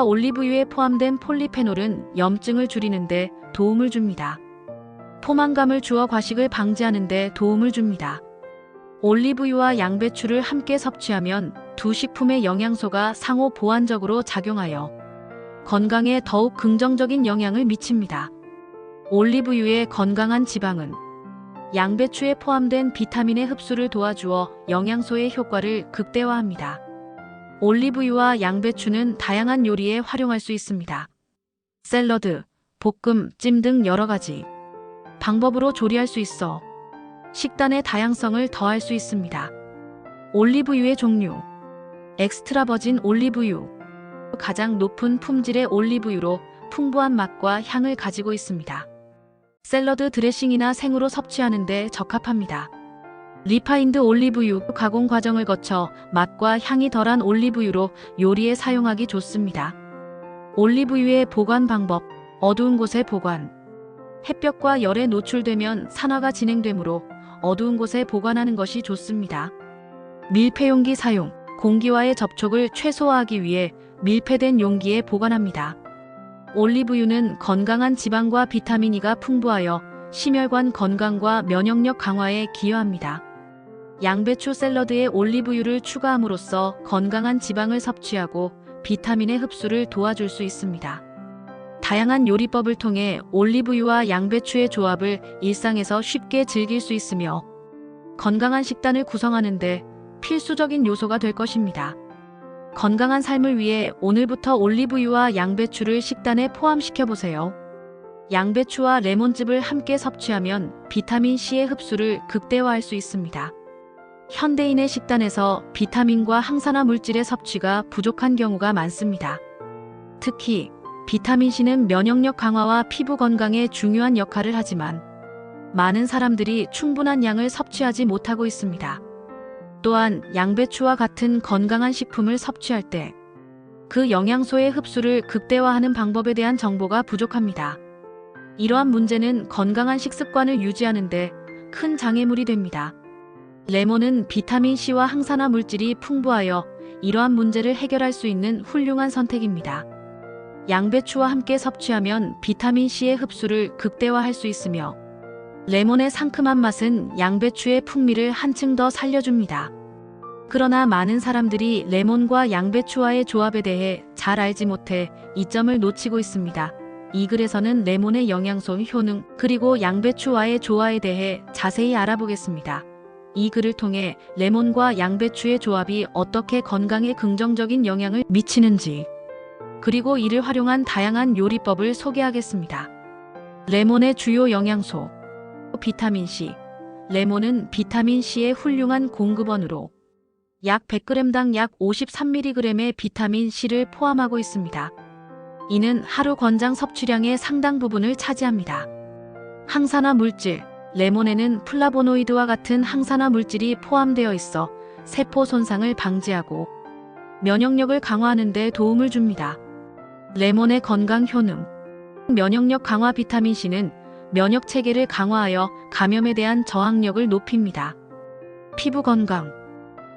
올리브유에 포함된 폴리페놀은 염증을 줄이는 데 도움을 줍니다. 포만감을 주어 과식을 방지하는 데 도움을 줍니다. 올리브유와 양배추를 함께 섭취하면 두 식품의 영양소가 상호 보완적으로 작용하여 건강에 더욱 긍정적인 영향을 미칩니다. 올리브유의 건강한 지방은 양배추에 포함된 비타민의 흡수를 도와주어 영양소의 효과를 극대화합니다. 올리브유와 양배추는 다양한 요리에 활용할 수 있습니다. 샐러드, 볶음, 찜 등 여러 가지 방법으로 조리할 수 있어 식단의 다양성을 더할 수 있습니다. 올리브유의 종류. 엑스트라 버진 올리브유. 가장 높은 품질의 올리브유로 풍부한 맛과 향을 가지고 있습니다. 샐러드 드레싱이나 생으로 섭취하는 데 적합합니다. 리파인드 올리브유. 가공 과정을 거쳐 맛과 향이 덜한 올리브유로 요리에 사용하기 좋습니다. 올리브유의 보관 방법. 어두운 곳에 보관. 햇볕과 열에 노출되면 산화가 진행되므로 어두운 곳에 보관하는 것이 좋습니다. 밀폐용기 사용. 공기와의 접촉을 최소화하기 위해 밀폐된 용기에 보관합니다. 올리브유는 건강한 지방과 비타민 E가 풍부하여 심혈관 건강과 면역력 강화에 기여합니다. 양배추 샐러드에 올리브유를 추가함으로써 건강한 지방을 섭취하고 비타민의 흡수를 도와줄 수 있습니다. 다양한 요리법을 통해 올리브유와 양배추의 조합을 일상에서 쉽게 즐길 수 있으며 건강한 식단을 구성하는 데 필수적인 요소가 될 것입니다. 건강한 삶을 위해 오늘부터 올리브유와 양배추를 식단에 포함시켜 보세요. 양배추와 레몬즙을 함께 섭취하면 비타민C의 흡수를 극대화할 수 있습니다. 현대인의 식단에서 비타민과 항산화 물질의 섭취가 부족한 경우가 많습니다. 특히 비타민C는 면역력 강화와 피부 건강에 중요한 역할을 하지만 많은 사람들이 충분한 양을 섭취하지 못하고 있습니다. 또한 양배추와 같은 건강한 식품을 섭취할 때 그 영양소의 흡수를 극대화하는 방법에 대한 정보가 부족합니다. 이러한 문제는 건강한 식습관을 유지하는 데 큰 장애물이 됩니다. 레몬은 비타민C와 항산화 물질이 풍부하여 이러한 문제를 해결할 수 있는 훌륭한 선택입니다. 양배추와 함께 섭취하면 비타민C의 흡수를 극대화할 수 있으며 레몬의 상큼한 맛은 양배추의 풍미를 한층 더 살려줍니다. 그러나 많은 사람들이 레몬과 양배추와의 조합에 대해 잘 알지 못해 이점을 놓치고 있습니다. 이 글에서는 레몬의 영양소 효능 그리고 양배추와의 조화에 대해 자세히 알아보겠습니다. 이 글을 통해 레몬과 양배추의 조합이 어떻게 건강에 긍정적인 영향을 미치는지 그리고 이를 활용한 다양한 요리법을 소개하겠습니다. 레몬의 주요 영양소 비타민C 레몬은 비타민C의 훌륭한 공급원으로 약 100g당 약 53mg의 비타민C를 포함하고 있습니다. 이는 하루 권장 섭취량의 상당 부분을 차지합니다. 항산화 물질 레몬에는 플라보노이드와 같은 항산화 물질이 포함되어 있어 세포 손상을 방지하고 면역력을 강화하는 데 도움을 줍니다. 레몬의 건강 효능 면역력 강화 비타민C는 면역 체계를 강화하여 감염에 대한 저항력을 높입니다. 피부 건강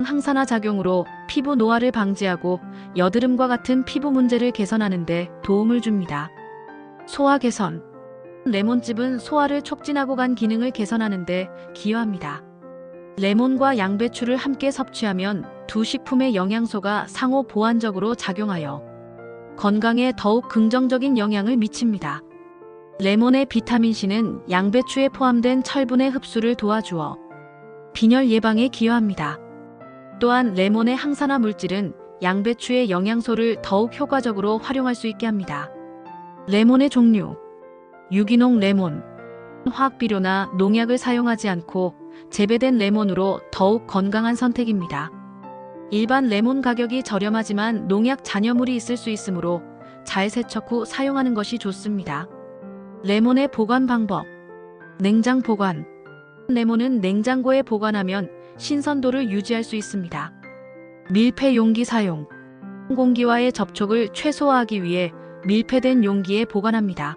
항산화 작용으로 피부 노화를 방지하고 여드름과 같은 피부 문제를 개선하는 데 도움을 줍니다. 소화 개선 레몬즙은 소화를 촉진하고 간 기능을 개선하는 데 기여합니다. 레몬과 양배추를 함께 섭취하면 두 식품의 영양소가 상호 보완적으로 작용하여 건강에 더욱 긍정적인 영향을 미칩니다. 레몬의 비타민C는 양배추에 포함된 철분의 흡수를 도와주어 빈혈 예방에 기여합니다. 또한 레몬의 항산화 물질은 양배추의 영양소를 더욱 효과적으로 활용할 수 있게 합니다. 레몬의 종류 유기농 레몬 화학비료나 농약을 사용하지 않고 재배된 레몬으로 더욱 건강한 선택입니다. 일반 레몬 가격이 저렴하지만 농약 잔여물이 있을 수 있으므로 잘 세척 후 사용하는 것이 좋습니다. 레몬의 보관 방법 냉장 보관 레몬은 냉장고에 보관하면 신선도를 유지할 수 있습니다. 밀폐 용기 사용 공기와의 접촉을 최소화하기 위해 밀폐된 용기에 보관합니다.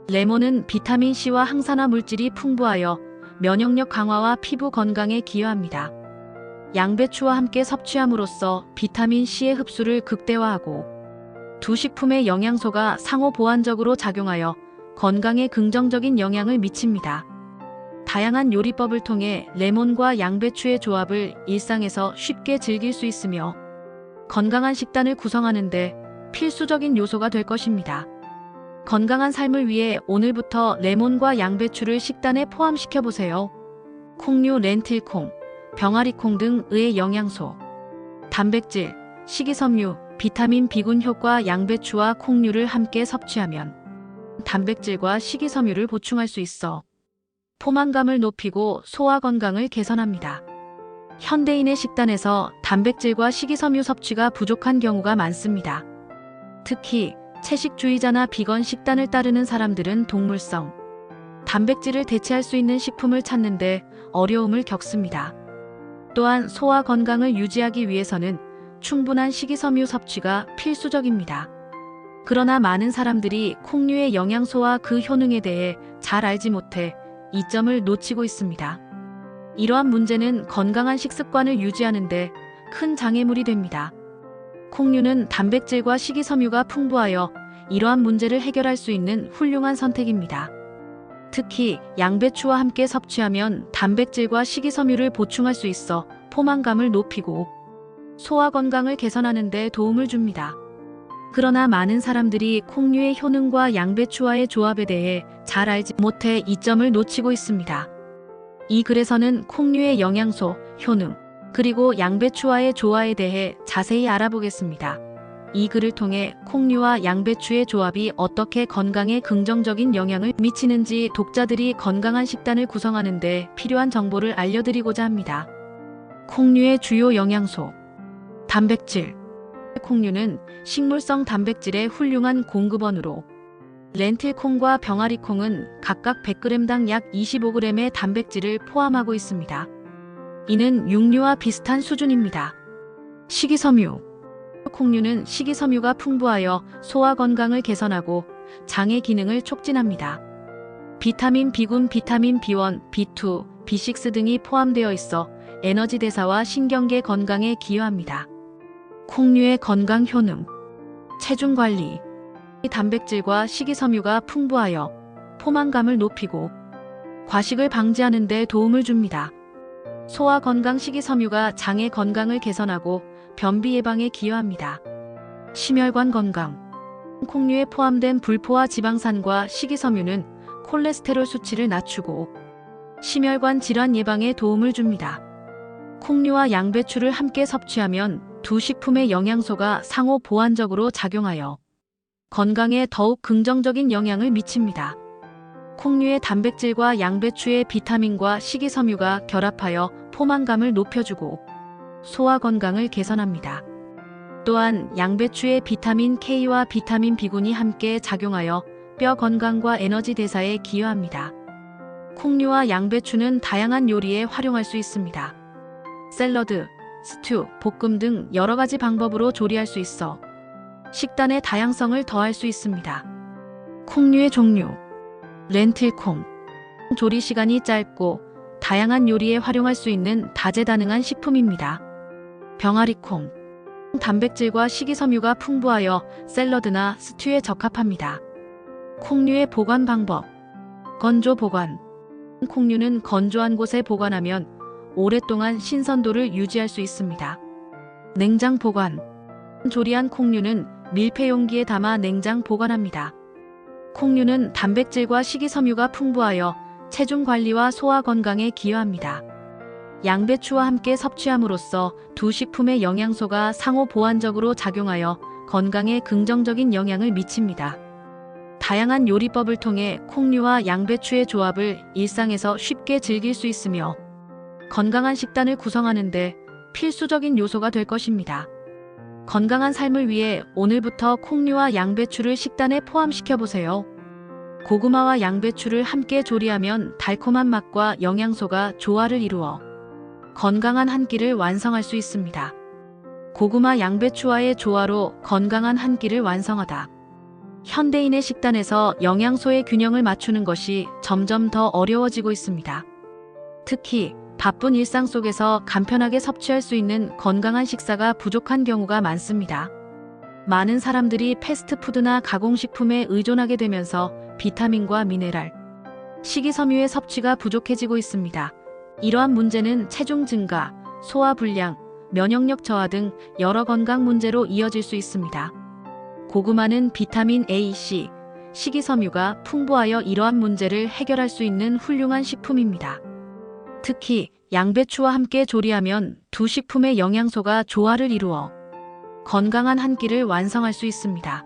레몬은 비타민C와 항산화 물질이 풍부하여 면역력 강화와 피부 건강에 기여합니다. 양배추와 함께 섭취함으로써 비타민C의 흡수를 극대화하고 두 식품의 영양소가 상호 보완적으로 작용하여 건강에 긍정적인 영향을 미칩니다. 다양한 요리법을 통해 레몬과 양배추의 조합을 일상에서 쉽게 즐길 수 있으며 건강한 식단을 구성하는 데 필수적인 요소가 될 것입니다. 건강한 삶을 위해 오늘부터 레몬과 양배추를 식단에 포함시켜 보세요. 콩류, 렌틸콩, 병아리콩 등의 영양소, 단백질, 식이섬유, 비타민 B군 효과 양배추와 콩류를 함께 섭취하면 단백질과 식이섬유를 보충할 수 있어 포만감을 높이고 소화 건강을 개선합니다. 현대인의 식단에서 단백질과 식이섬유 섭취가 부족한 경우가 많습니다. 특히 채식주의자나 비건 식단을 따르는 사람들은 동물성 단백질을 대체할 수 있는 식품을 찾는데 어려움을 겪습니다. 또한 소화 건강을 유지하기 위해서는 충분한 식이섬유 섭취가 필수적입니다. 그러나 많은 사람들이 콩류의 영양소와 그 효능에 대해 잘 알지 못해 이점을 놓치고 있습니다. 이러한 문제는 건강한 식습관을 유지하는 데 큰 장애물이 됩니다. 콩류는 단백질과 식이섬유가 풍부하여 이러한 문제를 해결할 수 있는 훌륭한 선택입니다. 특히 양배추와 함께 섭취하면 단백질과 식이섬유를 보충할 수 있어 포만감을 높이고 소화 건강을 개선하는 데 도움을 줍니다. 그러나 많은 사람들이 콩류의 효능과 양배추와의 조합에 대해 잘 알지 못해 이점을 놓치고 있습니다. 이 글에서는 콩류의 영양소, 효능, 그리고 양배추와의 조화에 대해 자세히 알아보겠습니다. 이 글을 통해 콩류와 양배추의 조합이 어떻게 건강에 긍정적인 영향을 미치는지 독자들이 건강한 식단을 구성하는 데 필요한 정보를 알려드리고자 합니다. 콩류의 주요 영양소. 단백질. 콩류는 식물성 단백질의 훌륭한 공급원으로 렌틸콩과 병아리콩은 각각 100g당 약 25g의 단백질을 포함하고 있습니다. 이는 육류와 비슷한 수준입니다. 식이섬유. 콩류는 식이섬유가 풍부하여 소화 건강을 개선하고 장의 기능을 촉진합니다. 비타민 B군, 비타민 B1, B2, B6 등이 포함되어 있어 에너지 대사와 신경계 건강에 기여합니다. 콩류의 건강 효능. 체중 관리. 단백질과 식이섬유가 풍부하여 포만감을 높이고 과식을 방지하는 데 도움을 줍니다. 소화 건강. 식이섬유가 장의 건강을 개선하고 변비 예방에 기여합니다. 심혈관 건강. 콩류에 포함된 불포화 지방산과 식이섬유는 콜레스테롤 수치를 낮추고 심혈관 질환 예방에 도움을 줍니다. 콩류와 양배추를 함께 섭취하면 두 식품의 영양소가 상호 보완적으로 작용하여 건강에 더욱 긍정적인 영향을 미칩니다. 콩류의 단백질과 양배추의 비타민과 식이섬유가 결합하여 포만감을 높여주고 소화 건강을 개선합니다. 또한 양배추의 비타민 K와 비타민 B군이 함께 작용하여 뼈 건강과 에너지 대사에 기여합니다. 콩류와 양배추는 다양한 요리에 활용할 수 있습니다. 샐러드, 스튜, 볶음 등 여러 가지 방법으로 조리할 수 있어 식단의 다양성을 더할 수 있습니다. 콩류의 종류. 렌틸콩. 조리 시간이 짧고 다양한 요리에 활용할 수 있는 다재다능한 식품입니다. 병아리콩. 단백질과 식이섬유가 풍부하여 샐러드나 스튜에 적합합니다. 콩류의 보관 방법. 건조 보관. 콩류는 건조한 곳에 보관하면 오랫동안 신선도를 유지할 수 있습니다. 냉장 보관. 조리한 콩류는 밀폐 용기에 담아 냉장 보관합니다. 콩류는 단백질과 식이섬유가 풍부하여 체중 관리와 소화 건강에 기여합니다. 양배추와 함께 섭취함으로써 두 식품의 영양소가 상호 보완적으로 작용하여 건강에 긍정적인 영향을 미칩니다. 다양한 요리법을 통해 콩류와 양배추의 조합을 일상에서 쉽게 즐길 수 있으며 건강한 식단을 구성하는 데 필수적인 요소가 될 것입니다. 건강한 삶을 위해 오늘부터 콩류와 양배추를 식단에 포함시켜 보세요. 고구마와 양배추를 함께 조리하면 달콤한 맛과 영양소가 조화를 이루어 건강한 한 끼를 완성할 수 있습니다. 고구마 양배추와의 조화로 건강한 한 끼를 완성하다. 현대인의 식단에서 영양소의 균형을 맞추는 것이 점점 더 어려워지고 있습니다. 특히 바쁜 일상 속에서 간편하게 섭취할 수 있는 건강한 식사가 부족한 경우가 많습니다. 많은 사람들이 패스트푸드나 가공식품에 의존하게 되면서 비타민과 미네랄, 식이섬유의 섭취가 부족해지고 있습니다. 이러한 문제는 체중 증가, 소화 불량, 면역력 저하 등 여러 건강 문제로 이어질 수 있습니다. 고구마는 비타민 A, C, 식이섬유가 풍부하여 이러한 문제를 해결할 수 있는 훌륭한 식품입니다. 특히 양배추와 함께 조리하면 두 식품의 영양소가 조화를 이루어 건강한 한 끼를 완성할 수 있습니다.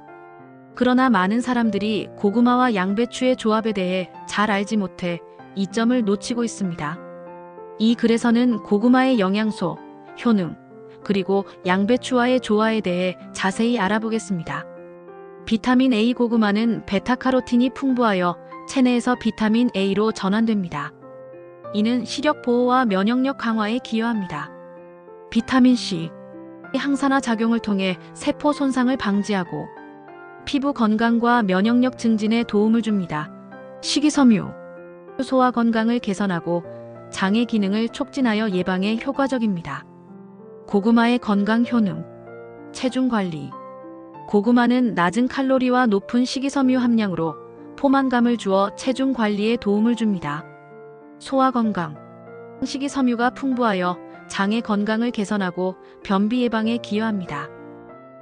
그러나 많은 사람들이 고구마와 양배추의 조합에 대해 잘 알지 못해 이점을 놓치고 있습니다. 이 글에서는 고구마의 영양소, 효능, 그리고 양배추와의 조화에 대해 자세히 알아보겠습니다. 비타민 A. 고구마는 베타카로틴이 풍부하여 체내에서 비타민 A로 전환됩니다. 이는 시력 보호와 면역력 강화에 기여합니다. 비타민 C. 항산화 작용을 통해 세포 손상을 방지하고 피부 건강과 면역력 증진에 도움을 줍니다. 식이섬유. 소화 건강을 개선하고 장의 기능을 촉진하여 예방에 효과적입니다. 고구마의 건강 효능. 체중 관리. 고구마는 낮은 칼로리와 높은 식이섬유 함량으로 포만감을 주어 체중 관리에 도움을 줍니다. 소화 건강. 식이섬유가 풍부하여 장의 건강을 개선하고 변비 예방에 기여합니다.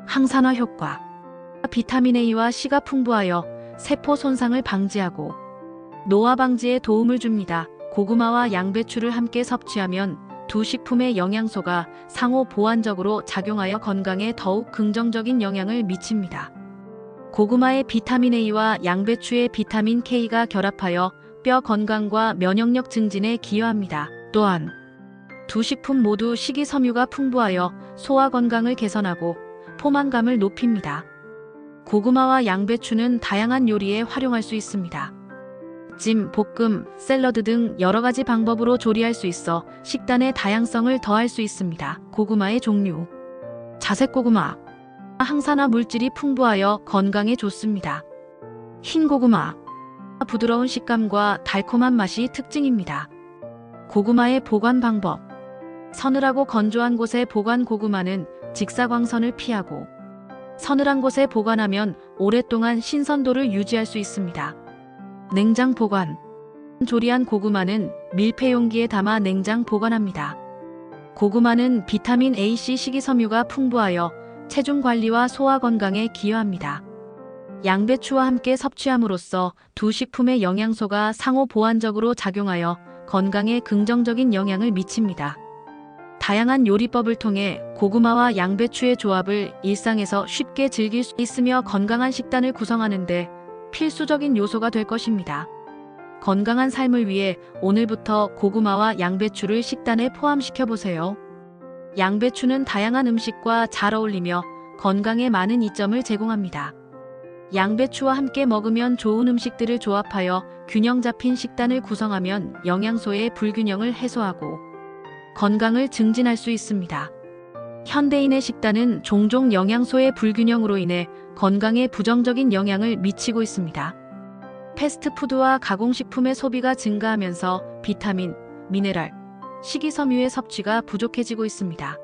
항산화 효과. 비타민 A와 C가 풍부하여 세포 손상을 방지하고 노화 방지에 도움을 줍니다. 고구마와 양배추를 함께 섭취하면 두 식품의 영양소가 상호 보완적으로 작용하여 건강에 더욱 긍정적인 영향을 미칩니다. 고구마의 비타민 A와 양배추의 비타민 K가 결합하여 뼈 건강과 면역력 증진에 기여합니다. 또한 두 식품 모두 식이섬유가 풍부하여 소화 건강을 개선하고 포만감을 높입니다. 고구마와 양배추는 다양한 요리에 활용할 수 있습니다. 찜, 볶음, 샐러드 등 여러 가지 방법으로 조리할 수 있어 식단의 다양성을 더할 수 있습니다. 고구마의 종류. 자색고구마. 항산화 물질이 풍부하여 건강에 좋습니다. 흰 고구마. 부드러운 식감과 달콤한 맛이 특징입니다. 고구마의 보관 방법. 서늘하고 건조한 곳에 보관. 고구마는 직사광선을 피하고 서늘한 곳에 보관하면 오랫동안 신선도를 유지할 수 있습니다. 냉장 보관. 조리한 고구마는 밀폐 용기에 담아 냉장 보관합니다. 고구마는 비타민 A, C 식이섬유가 풍부하여 체중 관리와 소화 건강에 기여합니다. 양배추와 함께 섭취함으로써 두 식품의 영양소가 상호 보완적으로 작용하여 건강에 긍정적인 영향을 미칩니다. 다양한 요리법을 통해 고구마와 양배추의 조합을 일상에서 쉽게 즐길 수 있으며 건강한 식단을 구성하는 데 필수적인 요소가 될 것입니다. 건강한 삶을 위해 오늘부터 고구마와 양배추를 식단에 포함시켜 보세요. 양배추는 다양한 음식과 잘 어울리며 건강에 많은 이점을 제공합니다. 양배추와 함께 먹으면 좋은 음식들을 조합하여 균형 잡힌 식단을 구성하면 영양소의 불균형을 해소하고 건강을 증진할 수 있습니다. 현대인의 식단은 종종 영양소의 불균형으로 인해 건강에 부정적인 영향을 미치고 있습니다. 패스트푸드와 가공식품의 소비가 증가하면서 비타민, 미네랄, 식이섬유의 섭취가 부족해지고 있습니다.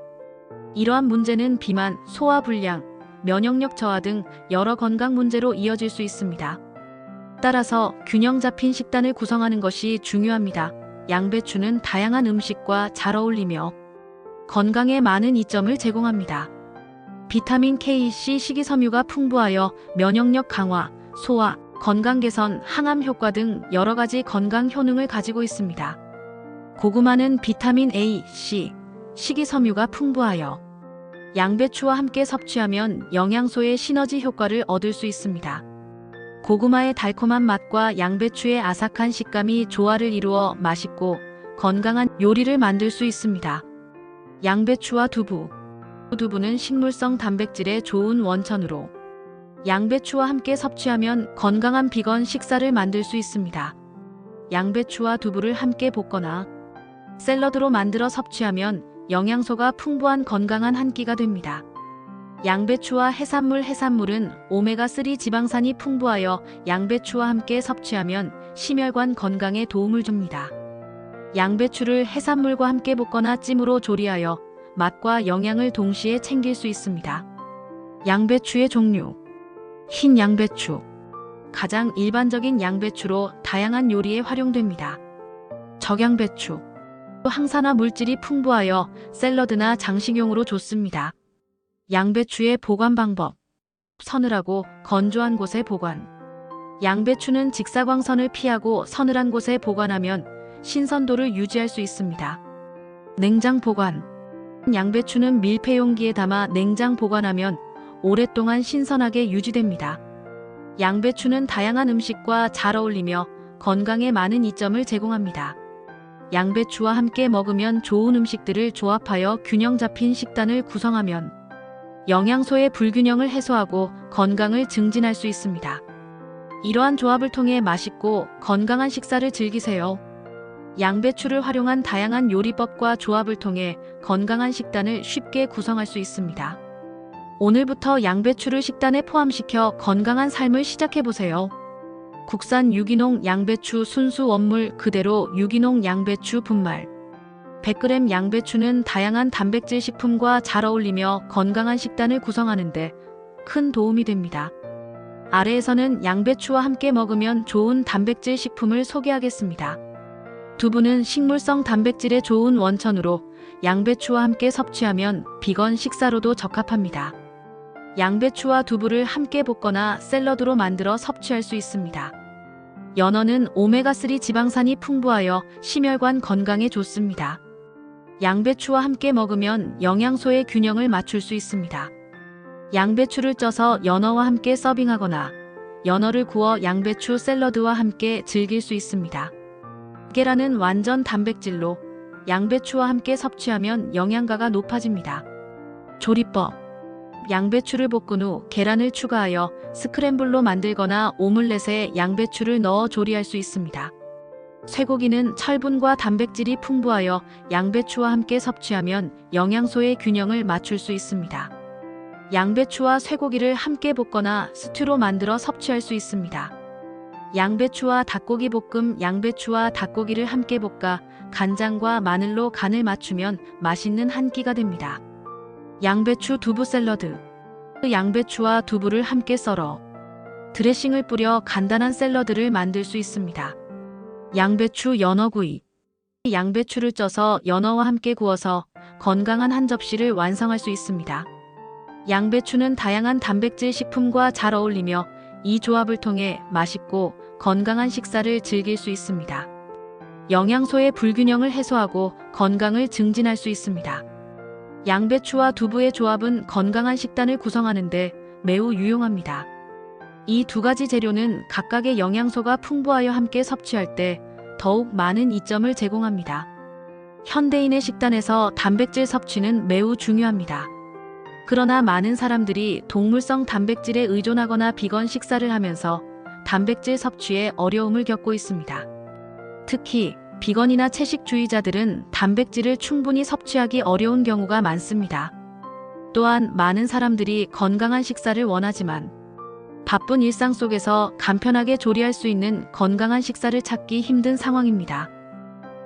이러한 문제는 비만, 소화불량, 면역력 저하 등 여러 건강 문제로 이어질 수 있습니다. 따라서 균형 잡힌 식단을 구성하는 것이 중요합니다. 양배추는 다양한 음식과 잘 어울리며 건강에 많은 이점을 제공합니다. 비타민 K, C 식이섬유가 풍부하여 면역력 강화, 소화, 건강 개선, 항암 효과 등 여러 가지 건강 효능을 가지고 있습니다. 고구마는 비타민 A, C 식이섬유가 풍부하여 양배추와 함께 섭취하면 영양소의 시너지 효과를 얻을 수 있습니다. 고구마의 달콤한 맛과 양배추의 아삭한 식감이 조화를 이루어 맛있고 건강한 요리를 만들 수 있습니다. 양배추와 두부. 두부는 식물성 단백질의 좋은 원천으로 양배추와 함께 섭취하면 건강한 비건 식사를 만들 수 있습니다. 양배추와 두부를 함께 볶거나 샐러드로 만들어 섭취하면 영양소가 풍부한 건강한 한 끼가 됩니다. 양배추와 해산물은 오메가3 지방산이 풍부하여 양배추와 함께 섭취하면 심혈관 건강에 도움을 줍니다. 양배추를 해산물과 함께 볶거나 찜으로 조리하여 맛과 영양을 동시에 챙길 수 있습니다. 양배추의 종류. 흰 양배추. 가장 일반적인 양배추로 다양한 요리에 활용됩니다. 적양배추. 항산화 물질이 풍부하여 샐러드나 장식용으로 좋습니다. 양배추의 보관 방법. 서늘하고 건조한 곳에 보관. 양배추는 직사광선을 피하고 서늘한 곳에 보관하면 신선도를 유지할 수 있습니다. 냉장 보관. 양배추는 밀폐 용기에 담아 냉장 보관하면 오랫동안 신선하게 유지됩니다. 양배추는 다양한 음식과 잘 어울리며 건강에 많은 이점을 제공합니다. 양배추와 함께 먹으면 좋은 음식들을 조합하여 균형 잡힌 식단을 구성하면 영양소의 불균형을 해소하고 건강을 증진할 수 있습니다. 이러한 조합을 통해 맛있고 건강한 식사를 즐기세요. 양배추를 활용한 다양한 요리법과 조합을 통해 건강한 식단을 쉽게 구성할 수 있습니다. 오늘부터 양배추를 식단에 포함시켜 건강한 삶을 시작해보세요. 국산 유기농 양배추 순수 원물 그대로 유기농 양배추 분말. 100g 양배추는 다양한 단백질 식품과 잘 어울리며 건강한 식단을 구성하는 데 큰 도움이 됩니다. 아래에서는 양배추와 함께 먹으면 좋은 단백질 식품을 소개하겠습니다. 두부는 식물성 단백질의 좋은 원천으로 양배추와 함께 섭취하면 비건 식사로도 적합합니다. 양배추와 두부를 함께 볶거나 샐러드로 만들어 섭취할 수 있습니다. 연어는 오메가3 지방산이 풍부하여 심혈관 건강에 좋습니다. 양배추와 함께 먹으면 영양소의 균형을 맞출 수 있습니다. 양배추를 쪄서 연어와 함께 서빙하거나 연어를 구워 양배추 샐러드와 함께 즐길 수 있습니다. 계란은 완전 단백질로 양배추와 함께 섭취하면 영양가가 높아집니다. 조리법: 양배추를 볶은 후 계란을 추가하여 스크램블로 만들거나 오믈렛에 양배추를 넣어 조리할 수 있습니다. 쇠고기는 철분과 단백질이 풍부하여 양배추와 함께 섭취하면 영양소의 균형을 맞출 수 있습니다. 양배추와 쇠고기를 함께 볶거나 스튜로 만들어 섭취할 수 있습니다. 양배추와 닭고기 볶음: 양배추와 닭고기를 함께 볶아 간장과 마늘로 간을 맞추면 맛있는 한 끼가 됩니다. 양배추 두부 샐러드: 양배추와 두부를 함께 썰어 드레싱을 뿌려 간단한 샐러드를 만들 수 있습니다. 양배추 연어구이: 양배추를 쪄서 연어와 함께 구워서 건강한 한 접시를 완성할 수 있습니다. 양배추는 다양한 단백질 식품과 잘 어울리며 이 조합을 통해 맛있고 건강한 식사를 즐길 수 있습니다. 영양소의 불균형을 해소하고 건강을 증진할 수 있습니다. 양배추와 두부의 조합은 건강한 식단을 구성하는 데 매우 유용합니다. 이 두 가지 재료는 각각의 영양소가 풍부하여 함께 섭취할 때 더욱 많은 이점을 제공합니다. 현대인의 식단에서 단백질 섭취는 매우 중요합니다. 그러나 많은 사람들이 동물성 단백질에 의존하거나 비건 식사를 하면서 단백질 섭취에 어려움을 겪고 있습니다. 특히 비건이나 채식주의자들은 단백질을 충분히 섭취하기 어려운 경우가 많습니다. 또한 많은 사람들이 건강한 식사를 원하지만 바쁜 일상 속에서 간편하게 조리할 수 있는 건강한 식사를 찾기 힘든 상황입니다.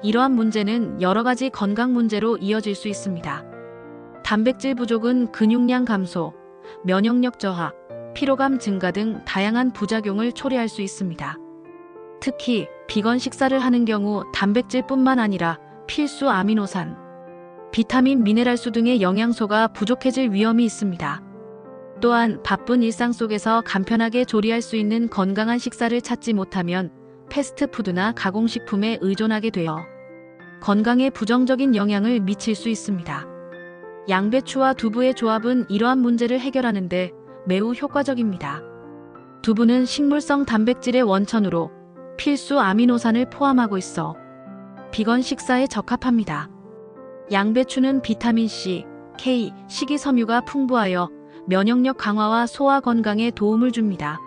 이러한 문제는 여러 가지 건강 문제로 이어질 수 있습니다. 단백질 부족은 근육량 감소, 면역력 저하, 피로감 증가 등 다양한 부작용을 초래할 수 있습니다. 특히 비건 식사를 하는 경우 단백질뿐만 아니라 필수 아미노산, 비타민, 미네랄수 등의 영양소가 부족해질 위험이 있습니다. 또한 바쁜 일상 속에서 간편하게 조리할 수 있는 건강한 식사를 찾지 못하면 패스트푸드나 가공식품에 의존하게 되어 건강에 부정적인 영향을 미칠 수 있습니다. 양배추와 두부의 조합은 이러한 문제를 해결하는 데 매우 효과적입니다. 두부는 식물성 단백질의 원천으로 필수 아미노산을 포함하고 있어 비건 식사에 적합합니다. 양배추는 비타민 C, K, 식이섬유가 풍부하여 면역력 강화와 소화 건강에 도움을 줍니다.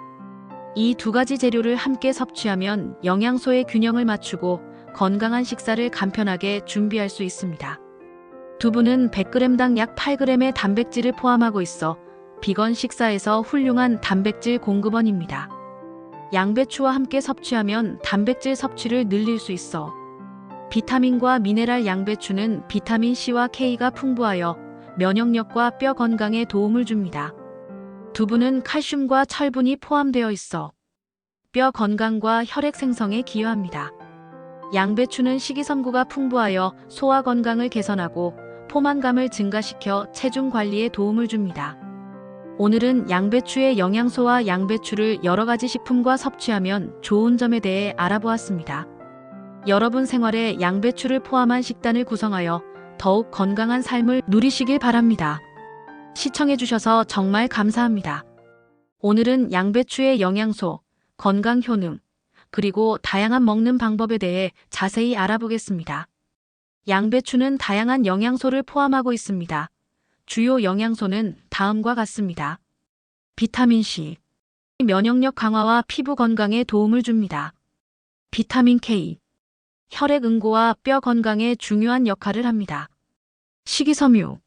이 두 가지 재료를 함께 섭취하면 영양소의 균형을 맞추고 건강한 식사를 간편하게 준비할 수 있습니다. 두부는 100g당 약 8g의 단백질을 포함하고 있어 비건 식사에서 훌륭한 단백질 공급원입니다. 양배추와 함께 섭취하면 단백질 섭취를 늘릴 수 있어 비타민과 미네랄. 양배추는 비타민 C와 K가 풍부하여 면역력과 뼈 건강에 도움을 줍니다. 두부는 칼슘과 철분이 포함되어 있어 뼈 건강과 혈액 생성에 기여합니다. 양배추는 식이섬유가 풍부하여 소화 건강을 개선하고 포만감을 증가시켜 체중 관리에 도움을 줍니다. 오늘은 양배추의 영양소와 양배추를 여러 가지 식품과 섭취하면 좋은 점에 대해 알아보았습니다. 여러분 생활에 양배추를 포함한 식단을 구성하여 더욱 건강한 삶을 누리시길 바랍니다. 시청해주셔서 정말 감사합니다. 오늘은 양배추의 영양소, 건강 효능, 그리고 다양한 먹는 방법에 대해 자세히 알아보겠습니다. 양배추는 다양한 영양소를 포함하고 있습니다. 주요 영양소는 다음과 같습니다. 비타민 C, 면역력 강화와 피부 건강에 도움을 줍니다. 비타민 K, 혈액 응고와 뼈 건강에 중요한 역할을 합니다. 식이섬유,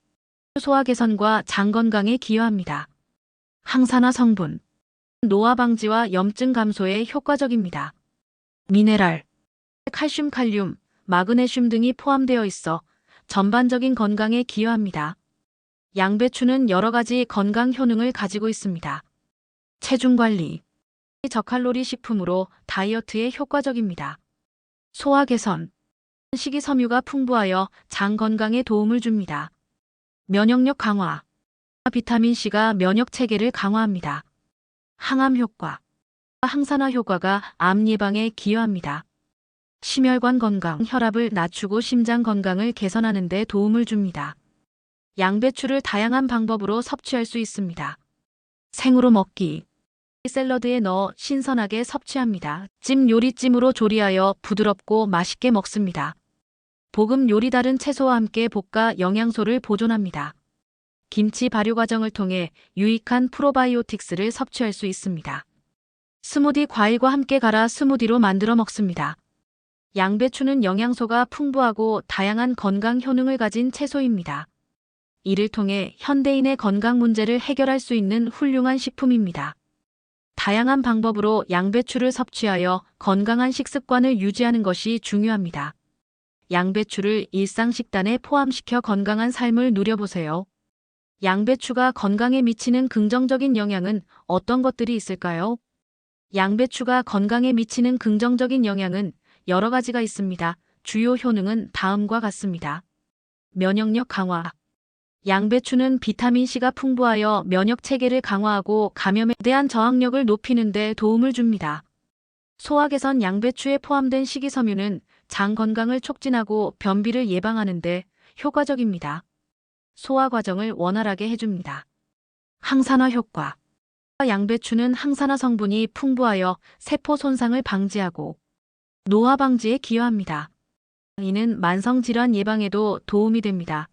소화 개선과 장 건강에 기여합니다. 항산화 성분, 노화 방지와 염증 감소에 효과적입니다. 미네랄, 칼슘, 칼륨, 마그네슘 등이 포함되어 있어 전반적인 건강에 기여합니다. 양배추는 여러 가지 건강 효능을 가지고 있습니다. 체중 관리, 저칼로리 식품으로 다이어트에 효과적입니다. 소화 개선, 식이섬유가 풍부하여 장 건강에 도움을 줍니다. 면역력 강화, 비타민 C가 면역 체계를 강화합니다. 항암 효과, 항산화 효과가 암 예방에 기여합니다. 심혈관 건강, 혈압을 낮추고 심장 건강을 개선하는 데 도움을 줍니다. 양배추를 다양한 방법으로 섭취할 수 있습니다. 생으로 먹기. 샐러드에 넣어 신선하게 섭취합니다. 찜 요리찜으로 조리하여 부드럽고 맛있게 먹습니다. 볶음 요리 다른 채소와 함께 볶아 영양소를 보존합니다. 김치 발효 과정을 통해 유익한 프로바이오틱스를 섭취할 수 있습니다. 스무디 과일과 함께 갈아 스무디로 만들어 먹습니다. 양배추는 영양소가 풍부하고 다양한 건강 효능을 가진 채소입니다. 이를 통해 현대인의 건강 문제를 해결할 수 있는 훌륭한 식품입니다. 다양한 방법으로 양배추를 섭취하여 건강한 식습관을 유지하는 것이 중요합니다. 양배추를 일상 식단에 포함시켜 건강한 삶을 누려보세요. 양배추가 건강에 미치는 긍정적인 영향은 어떤 것들이 있을까요? 양배추가 건강에 미치는 긍정적인 영향은 여러 가지가 있습니다. 주요 효능은 다음과 같습니다. 면역력 강화. 양배추는 비타민C가 풍부하여 면역 체계를 강화하고 감염에 대한 저항력을 높이는 데 도움을 줍니다. 소화 개선. 양배추에 포함된 식이섬유는 장 건강을 촉진하고 변비를 예방하는 데 효과적입니다. 소화 과정을 원활하게 해줍니다. 항산화 효과. 양배추는 항산화 성분이 풍부하여 세포 손상을 방지하고 노화 방지에 기여합니다. 이는 만성질환 예방에도 도움이 됩니다.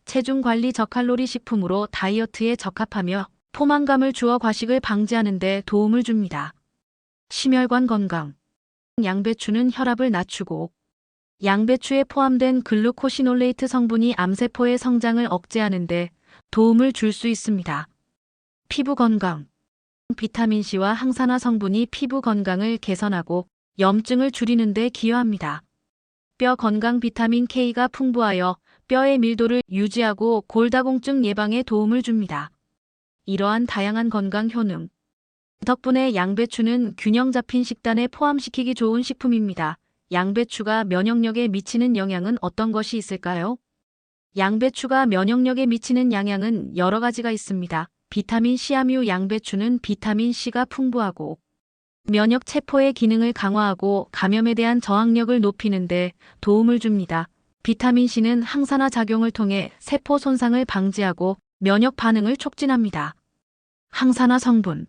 체중 관리 저칼로리 식품으로 다이어트에 적합하며 포만감을 주어 과식을 방지하는 데 도움을 줍니다. 심혈관 건강. 양배추는 혈압을 낮추고 양배추에 포함된 글루코시놀레이트 성분이 암세포의 성장을 억제하는 데 도움을 줄 수 있습니다. 피부 건강. 비타민C와 항산화 성분이 피부 건강을 개선하고 염증을 줄이는 데 기여합니다. 뼈 건강. 비타민 K가 풍부하여 뼈의 밀도를 유지하고 골다공증 예방에 도움을 줍니다. 이러한 다양한 건강 효능 덕분에 양배추는 균형 잡힌 식단에 포함시키기 좋은 식품입니다. 양배추가 면역력에 미치는 영향은 어떤 것이 있을까요? 양배추가 면역력에 미치는 영향은 여러 가지가 있습니다. 비타민C 함유. 양배추는 비타민C가 풍부하고 면역 체포의 기능을 강화하고 감염에 대한 저항력을 높이는 데 도움을 줍니다. 비타민C는 항산화 작용을 통해 세포 손상을 방지하고 면역 반응을 촉진합니다. 항산화 성분.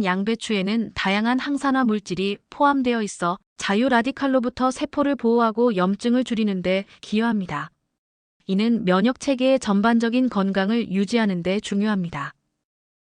양배추에는 다양한 항산화 물질이 포함되어 있어 자유 라디칼로부터 세포를 보호하고 염증을 줄이는 데 기여합니다. 이는 면역 체계의 전반적인 건강을 유지하는 데 중요합니다.